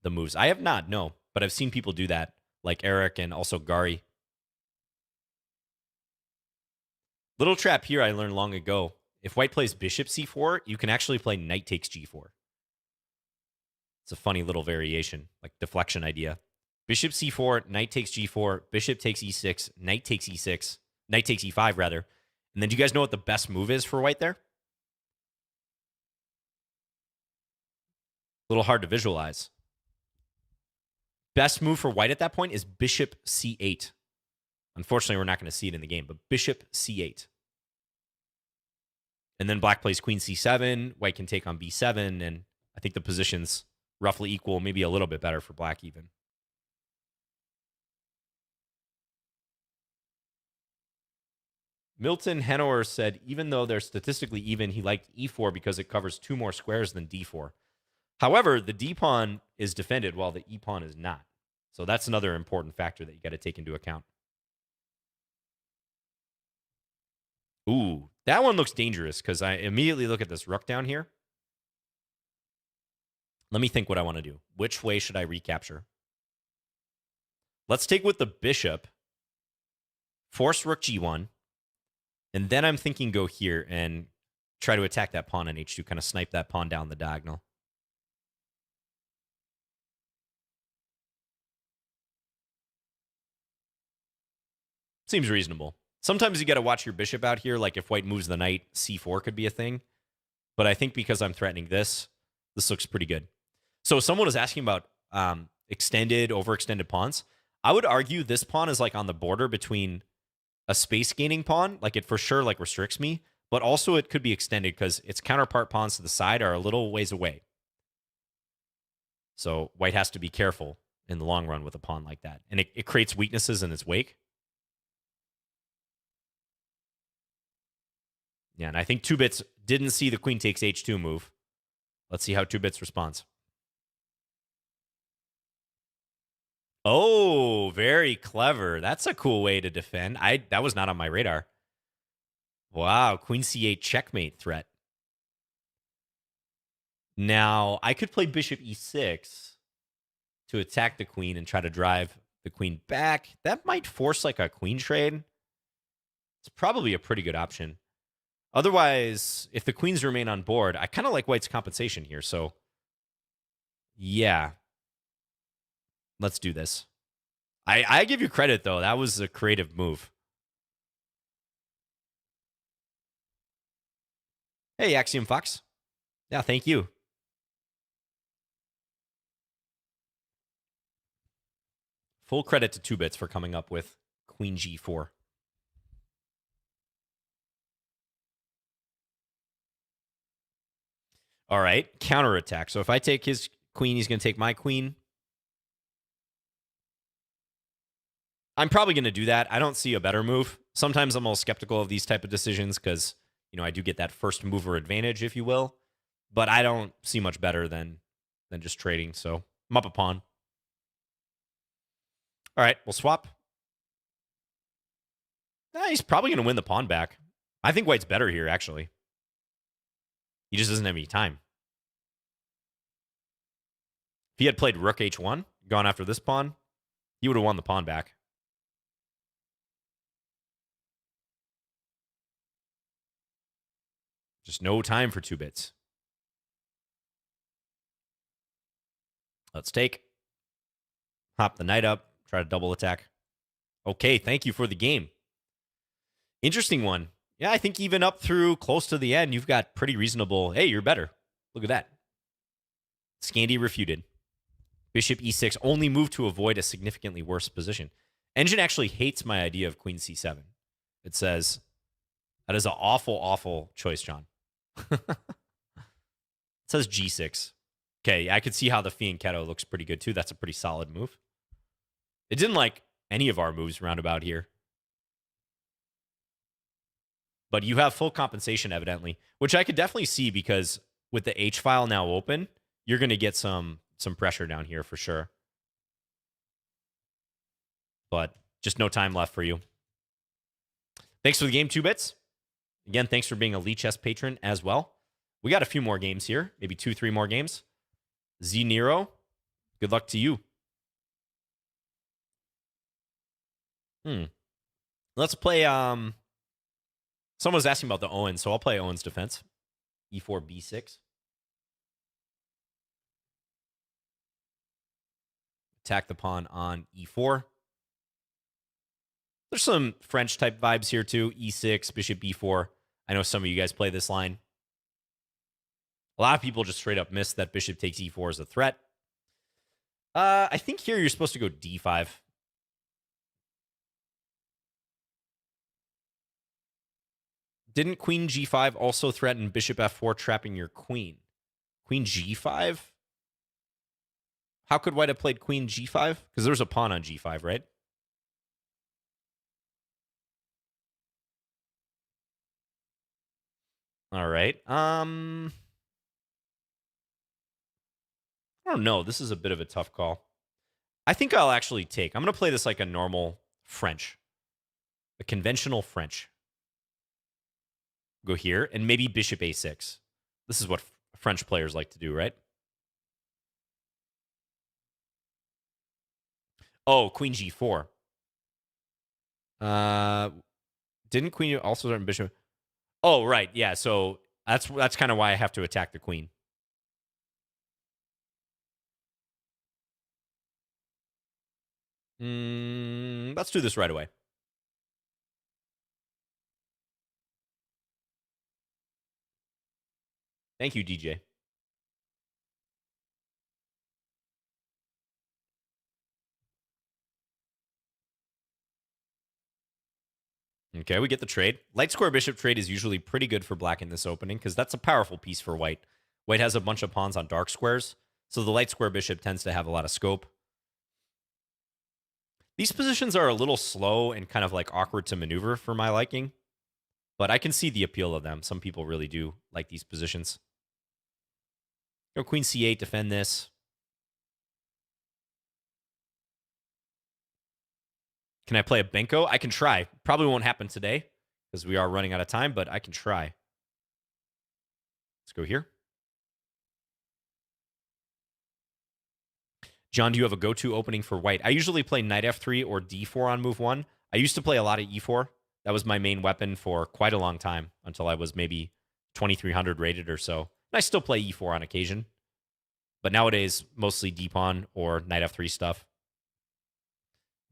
the moves? I have not, no. But I've seen people do that, like Eric and also Gary. Little trap here I learned long ago. If white plays bishop c4, you can actually play knight takes g4. It's a funny little variation, like deflection idea. Bishop c4, knight takes g4, bishop takes e6, knight takes e6, knight takes e5 rather. And then do you guys know what the best move is for white there? A little hard to visualize. Best move for white at that point is bishop c8. Unfortunately, we're not going to see it in the game, but bishop c8. And then black plays queen c7. White can take on b7, and I think the position's roughly equal, maybe a little bit better for black even. Milton Henower said, even though they're statistically even, he liked e4 because it covers 2 more squares than d4. However, the d-pawn is defended while the e-pawn is not. So that's another important factor that you got to take into account. Ooh, that one looks dangerous because I immediately look at this rook down here. Let me think what I want to do. Which way should I recapture? Let's take with the bishop, force rook g1, and then I'm thinking go here and try to attack that pawn on h2, kind of snipe that pawn down the diagonal. Seems reasonable. Sometimes you got to watch your bishop out here. Like if white moves the knight, c4 could be a thing. But I think because I'm threatening this looks pretty good. So someone was asking about overextended pawns. I would argue this pawn is like on the border between a space gaining pawn, like it for sure like restricts me, but also it could be extended because its counterpart pawns to the side are a little ways away. So white has to be careful in the long run with a pawn like that. And it creates weaknesses in its wake. Yeah, and I think 2 Bits didn't see the queen takes h2 move. Let's see how 2 Bits responds. Oh, very clever. That's a cool way to defend. That was not on my radar. Wow, queen c8 checkmate threat. Now, I could play bishop e6 to attack the queen and try to drive the queen back. That might force like a queen trade. It's probably a pretty good option. Otherwise, if the queens remain on board, I kind of like white's compensation here. So, Yeah. Let's do this. I give you credit, though. That was a creative move. Hey, Axiom Fox. Yeah, thank you. Full credit to 2-bits for coming up with Queen G4. All right, counterattack. So if I take his queen, he's going to take my queen. I'm probably going to do that. I don't see a better move. Sometimes I'm a little skeptical of these type of decisions because, I do get that first mover advantage, if you will. But I don't see much better than just trading. So I'm up a pawn. All right, we'll swap. He's probably going to win the pawn back. I think white's better here, actually. He just doesn't have any time. If he had played rook h1, gone after this pawn, he would have won the pawn back. Just no time for 2-bits. Let's take. Hop the knight up. Try to double attack. Okay, thank you for the game. Interesting one. Yeah, I think even up through close to the end, you've got pretty reasonable. Hey, you're better. Look at that. Scandi refuted. Bishop e6, only move to avoid a significantly worse position. Engine actually hates my idea of queen c7. It says, that is an awful, awful choice, John. It says g6. Okay, I could see how the fianchetto looks pretty good, too. That's a pretty solid move. It didn't like any of our moves roundabout here. But you have full compensation, evidently, which I could definitely see because with the H file now open, you're going to get some pressure down here for sure. But just no time left for you. Thanks for the game, 2-bits. Again, thanks for being a Lichess patron as well. We got a few more games here, maybe 2-3 more games. Z Nero, good luck to you. Let's play. Someone was asking about the Owen, so I'll play Owen's defense. E4, B6. Attack the pawn on E4. There's some French type vibes here too. E6, bishop B4. I know some of you guys play this line. A lot of people just straight up miss that bishop takes E4 as a threat. I think here you're supposed to go D5. Didn't queen G5 also threaten bishop F4, trapping your queen? Queen G5? How could white have played queen G5? Because there's a pawn on G5, right? All right. I don't know. This is a bit of a tough call. I think I'll actually take. I'm going to play this like a normal French. A conventional French. Go here, and maybe bishop A6. This is what French players like to do, right? Oh, queen G4. Didn't queen also start in bishop? Oh, right. Yeah, so that's kind of why I have to attack the queen. Let's do this right away. Thank you, DJ. Okay, we get the trade. Light square bishop trade is usually pretty good for black in this opening because that's a powerful piece for white. White has a bunch of pawns on dark squares, so the light square bishop tends to have a lot of scope. These positions are a little slow and kind of like awkward to maneuver for my liking, but I can see the appeal of them. Some people really do like these positions. Go queen c8, defend this. Can I play a Benko? I can try. Probably won't happen today because we are running out of time, but I can try. Let's go here. John, do you have a go-to opening for white? I usually play knight f3 or d4 on move 1. I used to play a lot of e4. That was my main weapon for quite a long time until I was maybe 2300 rated or so. And I still play e4 on occasion. But nowadays, mostly d-pawn or knight f3 stuff.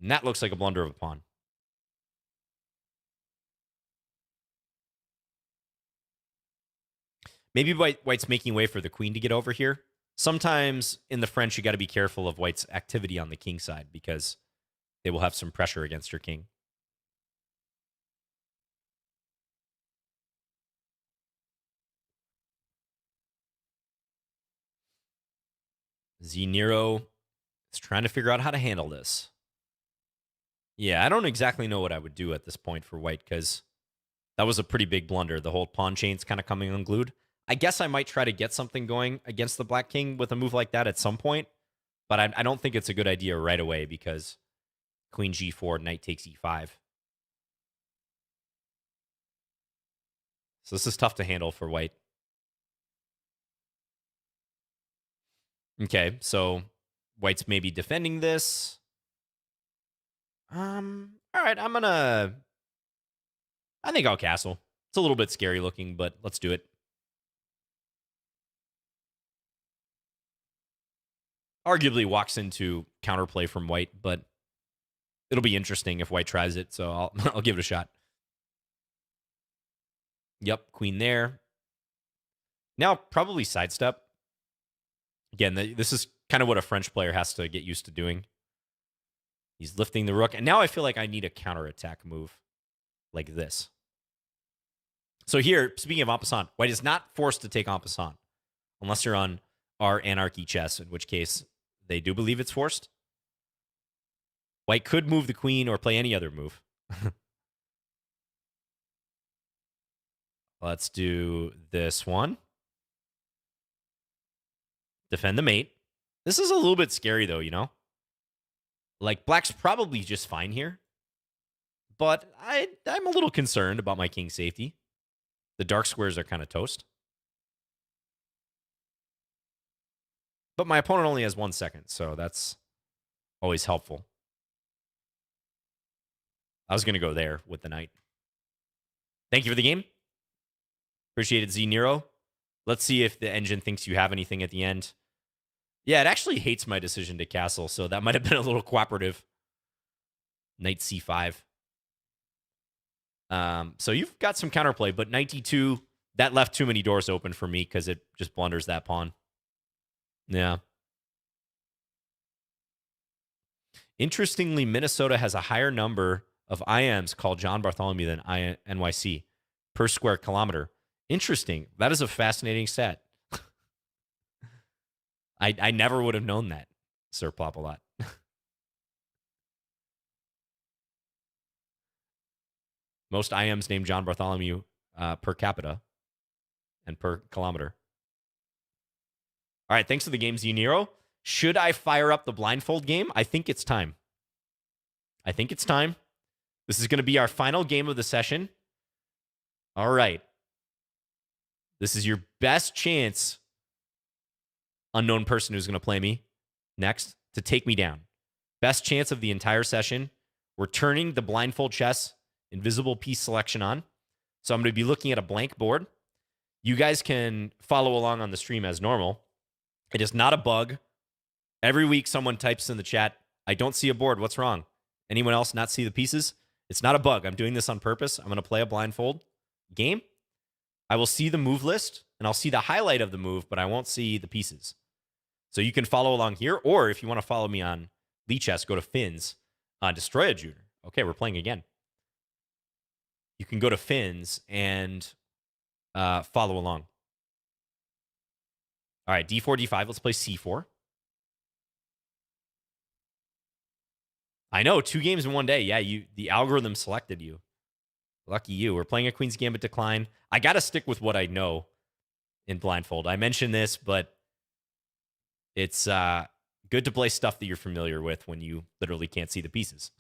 And that looks like a blunder of a pawn. Maybe white's making way for the queen to get over here. Sometimes in the French, you got to be careful of white's activity on the king side because they will have some pressure against your king. Z-Nero is trying to figure out how to handle this. Yeah, I don't exactly know what I would do at this point for white because that was a pretty big blunder. The whole pawn chain's kind of coming unglued. I guess I might try to get something going against the black king with a move like that at some point, but I don't think it's a good idea right away because queen g4, knight takes e5. So this is tough to handle for white. Okay, so white's maybe defending this. All right, I think I'll castle. It's a little bit scary looking, but let's do it. Arguably walks into counterplay from white, but it'll be interesting if white tries it, so I'll give it a shot. Yep, queen there. Now probably sidestep. Again, this is kind of what a French player has to get used to doing. He's lifting the rook, and now I feel like I need a counterattack move like this. So here, speaking of en passant, white is not forced to take en passant unless you're on our Anarchy chess, in which case they do believe it's forced. White could move the queen or play any other move. Let's do this one. Defend the mate. This is a little bit scary, though, you know? Like, black's probably just fine here. But I'm a little concerned about my king's safety. The dark squares are kind of toast. But my opponent only has 1 second, so that's always helpful. I was going to go there with the knight. Thank you for the game. Appreciate it, Z-Nero. Let's see if the engine thinks you have anything at the end. Yeah, it actually hates my decision to castle, so that might have been a little cooperative. Knight c5. So you've got some counterplay, but knight d2, that left too many doors open for me because it just blunders that pawn. Yeah. Interestingly, Minnesota has a higher number of IMs called John Bartholomew than NYC per square kilometer. Interesting. That is a fascinating stat. I never would have known that, Sir Plop-a-lot. Most IMs named John Bartholomew per capita and per kilometer. All right, thanks for the game, Z-Nero. Should I fire up the blindfold game? I think it's time. I think it's time. This is going to be our final game of the session. All right. This is your best chance, unknown person who's going to play me next, to take me down. Best chance of the entire session. We're turning the blindfold chess invisible piece selection on. So I'm going to be looking at a blank board. You guys can follow along on the stream as normal. It is not a bug. Every week someone types in the chat, I don't see a board. What's wrong? Anyone else not see the pieces? It's not a bug. I'm doing this on purpose. I'm going to play a blindfold game. I will see the move list, and I'll see the highlight of the move, but I won't see the pieces. So you can follow along here, or if you want to follow me on Lichess, go to Fins, Destroy a Junior. Okay, we're playing again. You can go to Fins and follow along. All right, d4, d5. Let's play c4. I know, 2 games in one day. Yeah, the algorithm selected you. Lucky you. We're playing a Queen's Gambit decline. I got to stick with what I know in Blindfold. I mentioned this, but it's good to play stuff that you're familiar with when you literally can't see the pieces.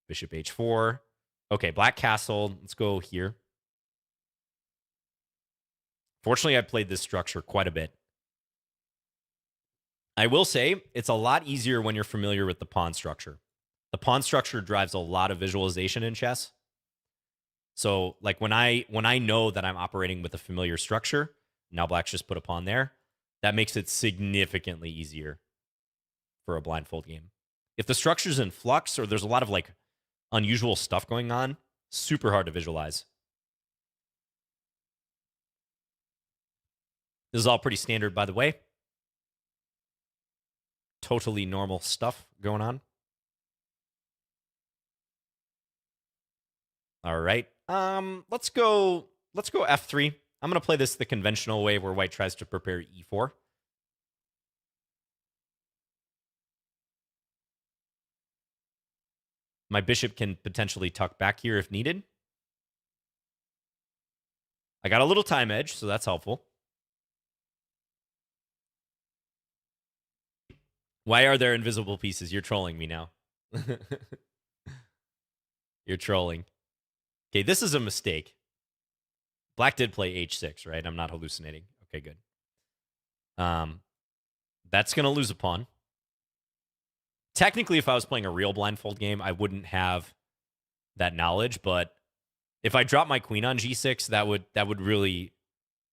Bishop h4. Okay, black castle. Let's go here. Fortunately, I played this structure quite a bit. I will say it's a lot easier when you're familiar with the pawn structure. The pawn structure drives a lot of visualization in chess. So like when I know that I'm operating with a familiar structure, now black's just put a pawn there. That makes it significantly easier for a blindfold game. If the structure's in flux or there's a lot of like unusual stuff going on, super hard to visualize. This is all pretty standard, by the way. Totally normal stuff going on. All right. Let's go f3. I'm going to play this the conventional way where white tries to prepare e4. My bishop can potentially tuck back here if needed. I got a little time edge, so that's helpful. Why are there invisible pieces? You're trolling me now. You're trolling. Okay, this is a mistake. Black did play h6, right? I'm not hallucinating. Okay, good. That's going to lose a pawn. Technically, if I was playing a real blindfold game, I wouldn't have that knowledge, but if I drop my queen on g6, that would really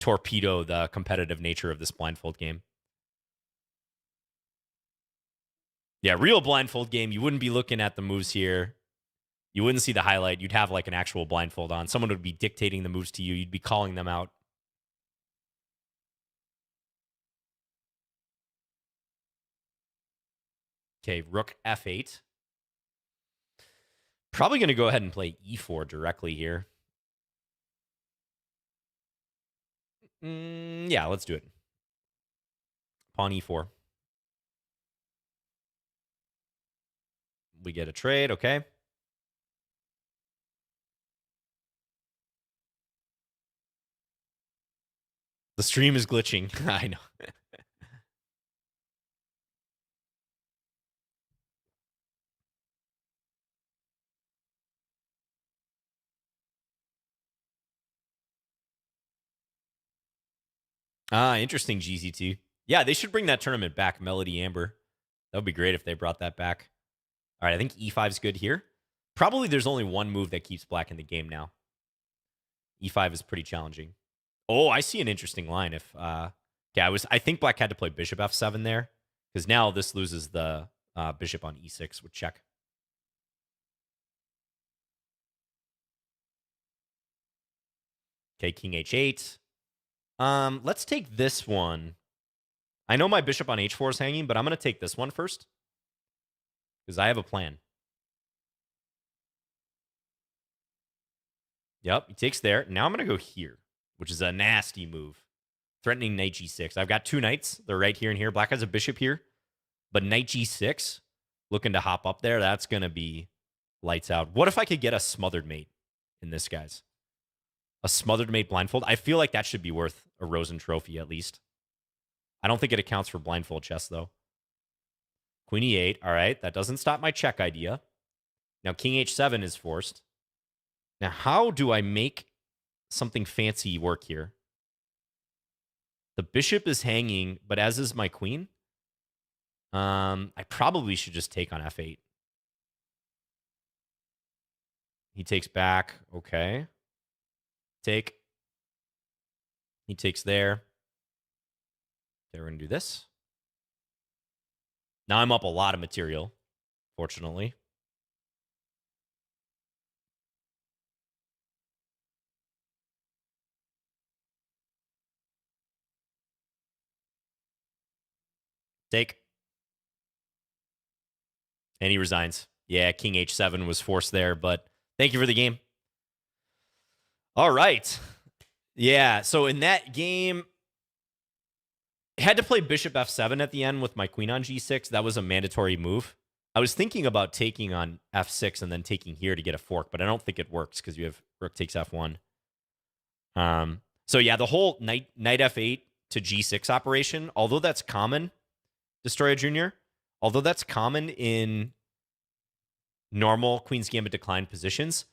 torpedo the competitive nature of this blindfold game. Yeah, real blindfold game, you wouldn't be looking at the moves here. You wouldn't see the highlight. You'd have like an actual blindfold on. Someone would be dictating the moves to you. You'd be calling them out. Okay, rook f8. Probably going to go ahead and play e4 directly here. Yeah, let's do it. Pawn e4. We get a trade, okay. The stream is glitching. I know. Interesting, GZ2. Yeah, they should bring that tournament back, Melody Amber. That would be great if they brought that back. All right, I think e5 is good here. Probably there's only one move that keeps black in the game now. e5 is pretty challenging. Oh, I see an interesting line. If I think black had to play bishop f7 there because now this loses the bishop on e6 with check. Okay, king h8. Let's take this one. I know my bishop on h4 is hanging, but I'm going to take this one first because I have a plan. Yep, he takes there. Now I'm going to go here, which is a nasty move. Threatening knight g6. I've got two knights. They're right here and here. Black has a bishop here, but knight g6, looking to hop up there. That's going to be lights out. What if I could get a smothered mate in this, guys? A smothered mate blindfold? I feel like that should be worth a Rosen trophy at least. I don't think it accounts for blindfold chess, though. Queen e8. All right, that doesn't stop my check idea. Now king h7 is forced. Now, how do I make something fancy work here? The bishop is hanging, but as is my queen. I probably should just take on f8. He takes back. Okay. Take. He takes there. Okay, we're going to do this. Now I'm up a lot of material, fortunately. Take. And he resigns. Yeah, king h7 was forced there, but thank you for the game. All right. Yeah, so in that game, I had to play bishop f7 at the end with my queen on g6. That was a mandatory move. I was thinking about taking on f6 and then taking here to get a fork, but I don't think it works because you have rook takes f1. So yeah, the whole knight f8 to g6 operation, although that's common, Destroyer Jr., although that's common in normal Queen's Gambit decline positions,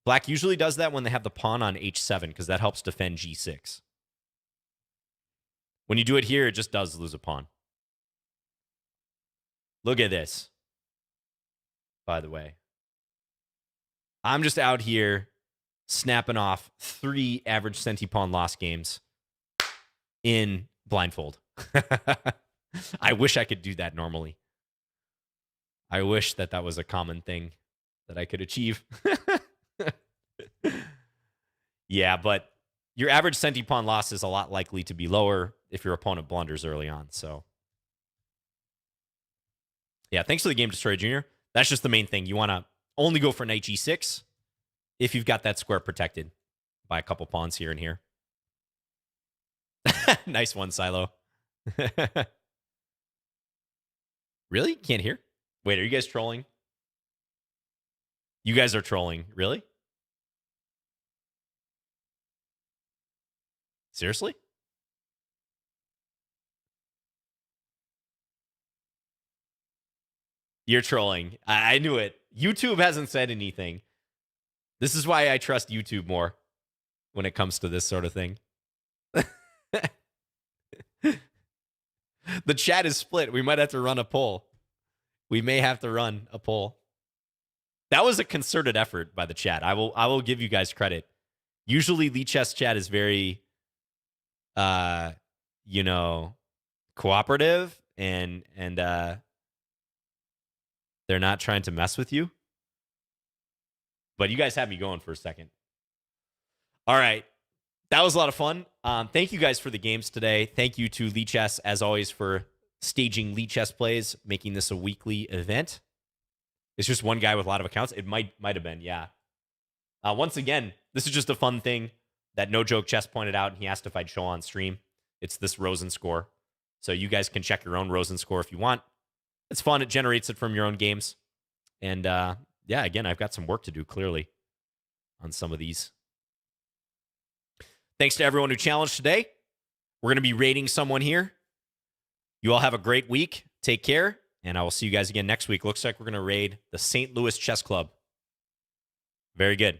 black usually does that when they have the pawn on h7 because that helps defend g6. When you do it here, it just does lose a pawn. Look at this, by the way. I'm just out here snapping off 3 average centi-pawn loss games in Blindfold. I wish I could do that normally. I wish that was a common thing that I could achieve. Yeah, but your average centi-pawn loss is a lot likely to be lower if your opponent blunders early on. So, yeah, thanks for the Game Destroyer Jr. That's just the main thing. You want to only go for knight g6 if you've got that square protected by a couple pawns here and here. Nice one, Silo. Really? Can't hear? Wait, are you guys trolling? You guys are trolling. Really? Seriously? You're trolling. I knew it. YouTube hasn't said anything. This is why I trust YouTube more when it comes to this sort of thing. The chat is split. We might have to run a poll. We may have to run a poll. That was a concerted effort by the chat. I will give you guys credit. Usually Lichess chat is very cooperative and they're not trying to mess with you. But you guys had me going for a second. All right. That was a lot of fun. Thank you guys for the games today. Thank you to Lichess, as always, for staging Lichess plays, making this a weekly event. It's just one guy with a lot of accounts. It might have been, yeah. Once again, this is just a fun thing that No Joke Chess pointed out, and he asked if I'd show on stream. It's this Rosen Score. So you guys can check your own Rosen Score if you want. It's fun. It generates it from your own games. And yeah, again, I've got some work to do, clearly, on some of these. Thanks to everyone who challenged today. We're going to be rating someone here. You all have a great week. Take care, and I will see you guys again next week. Looks like we're going to raid the St. Louis Chess Club. Very good.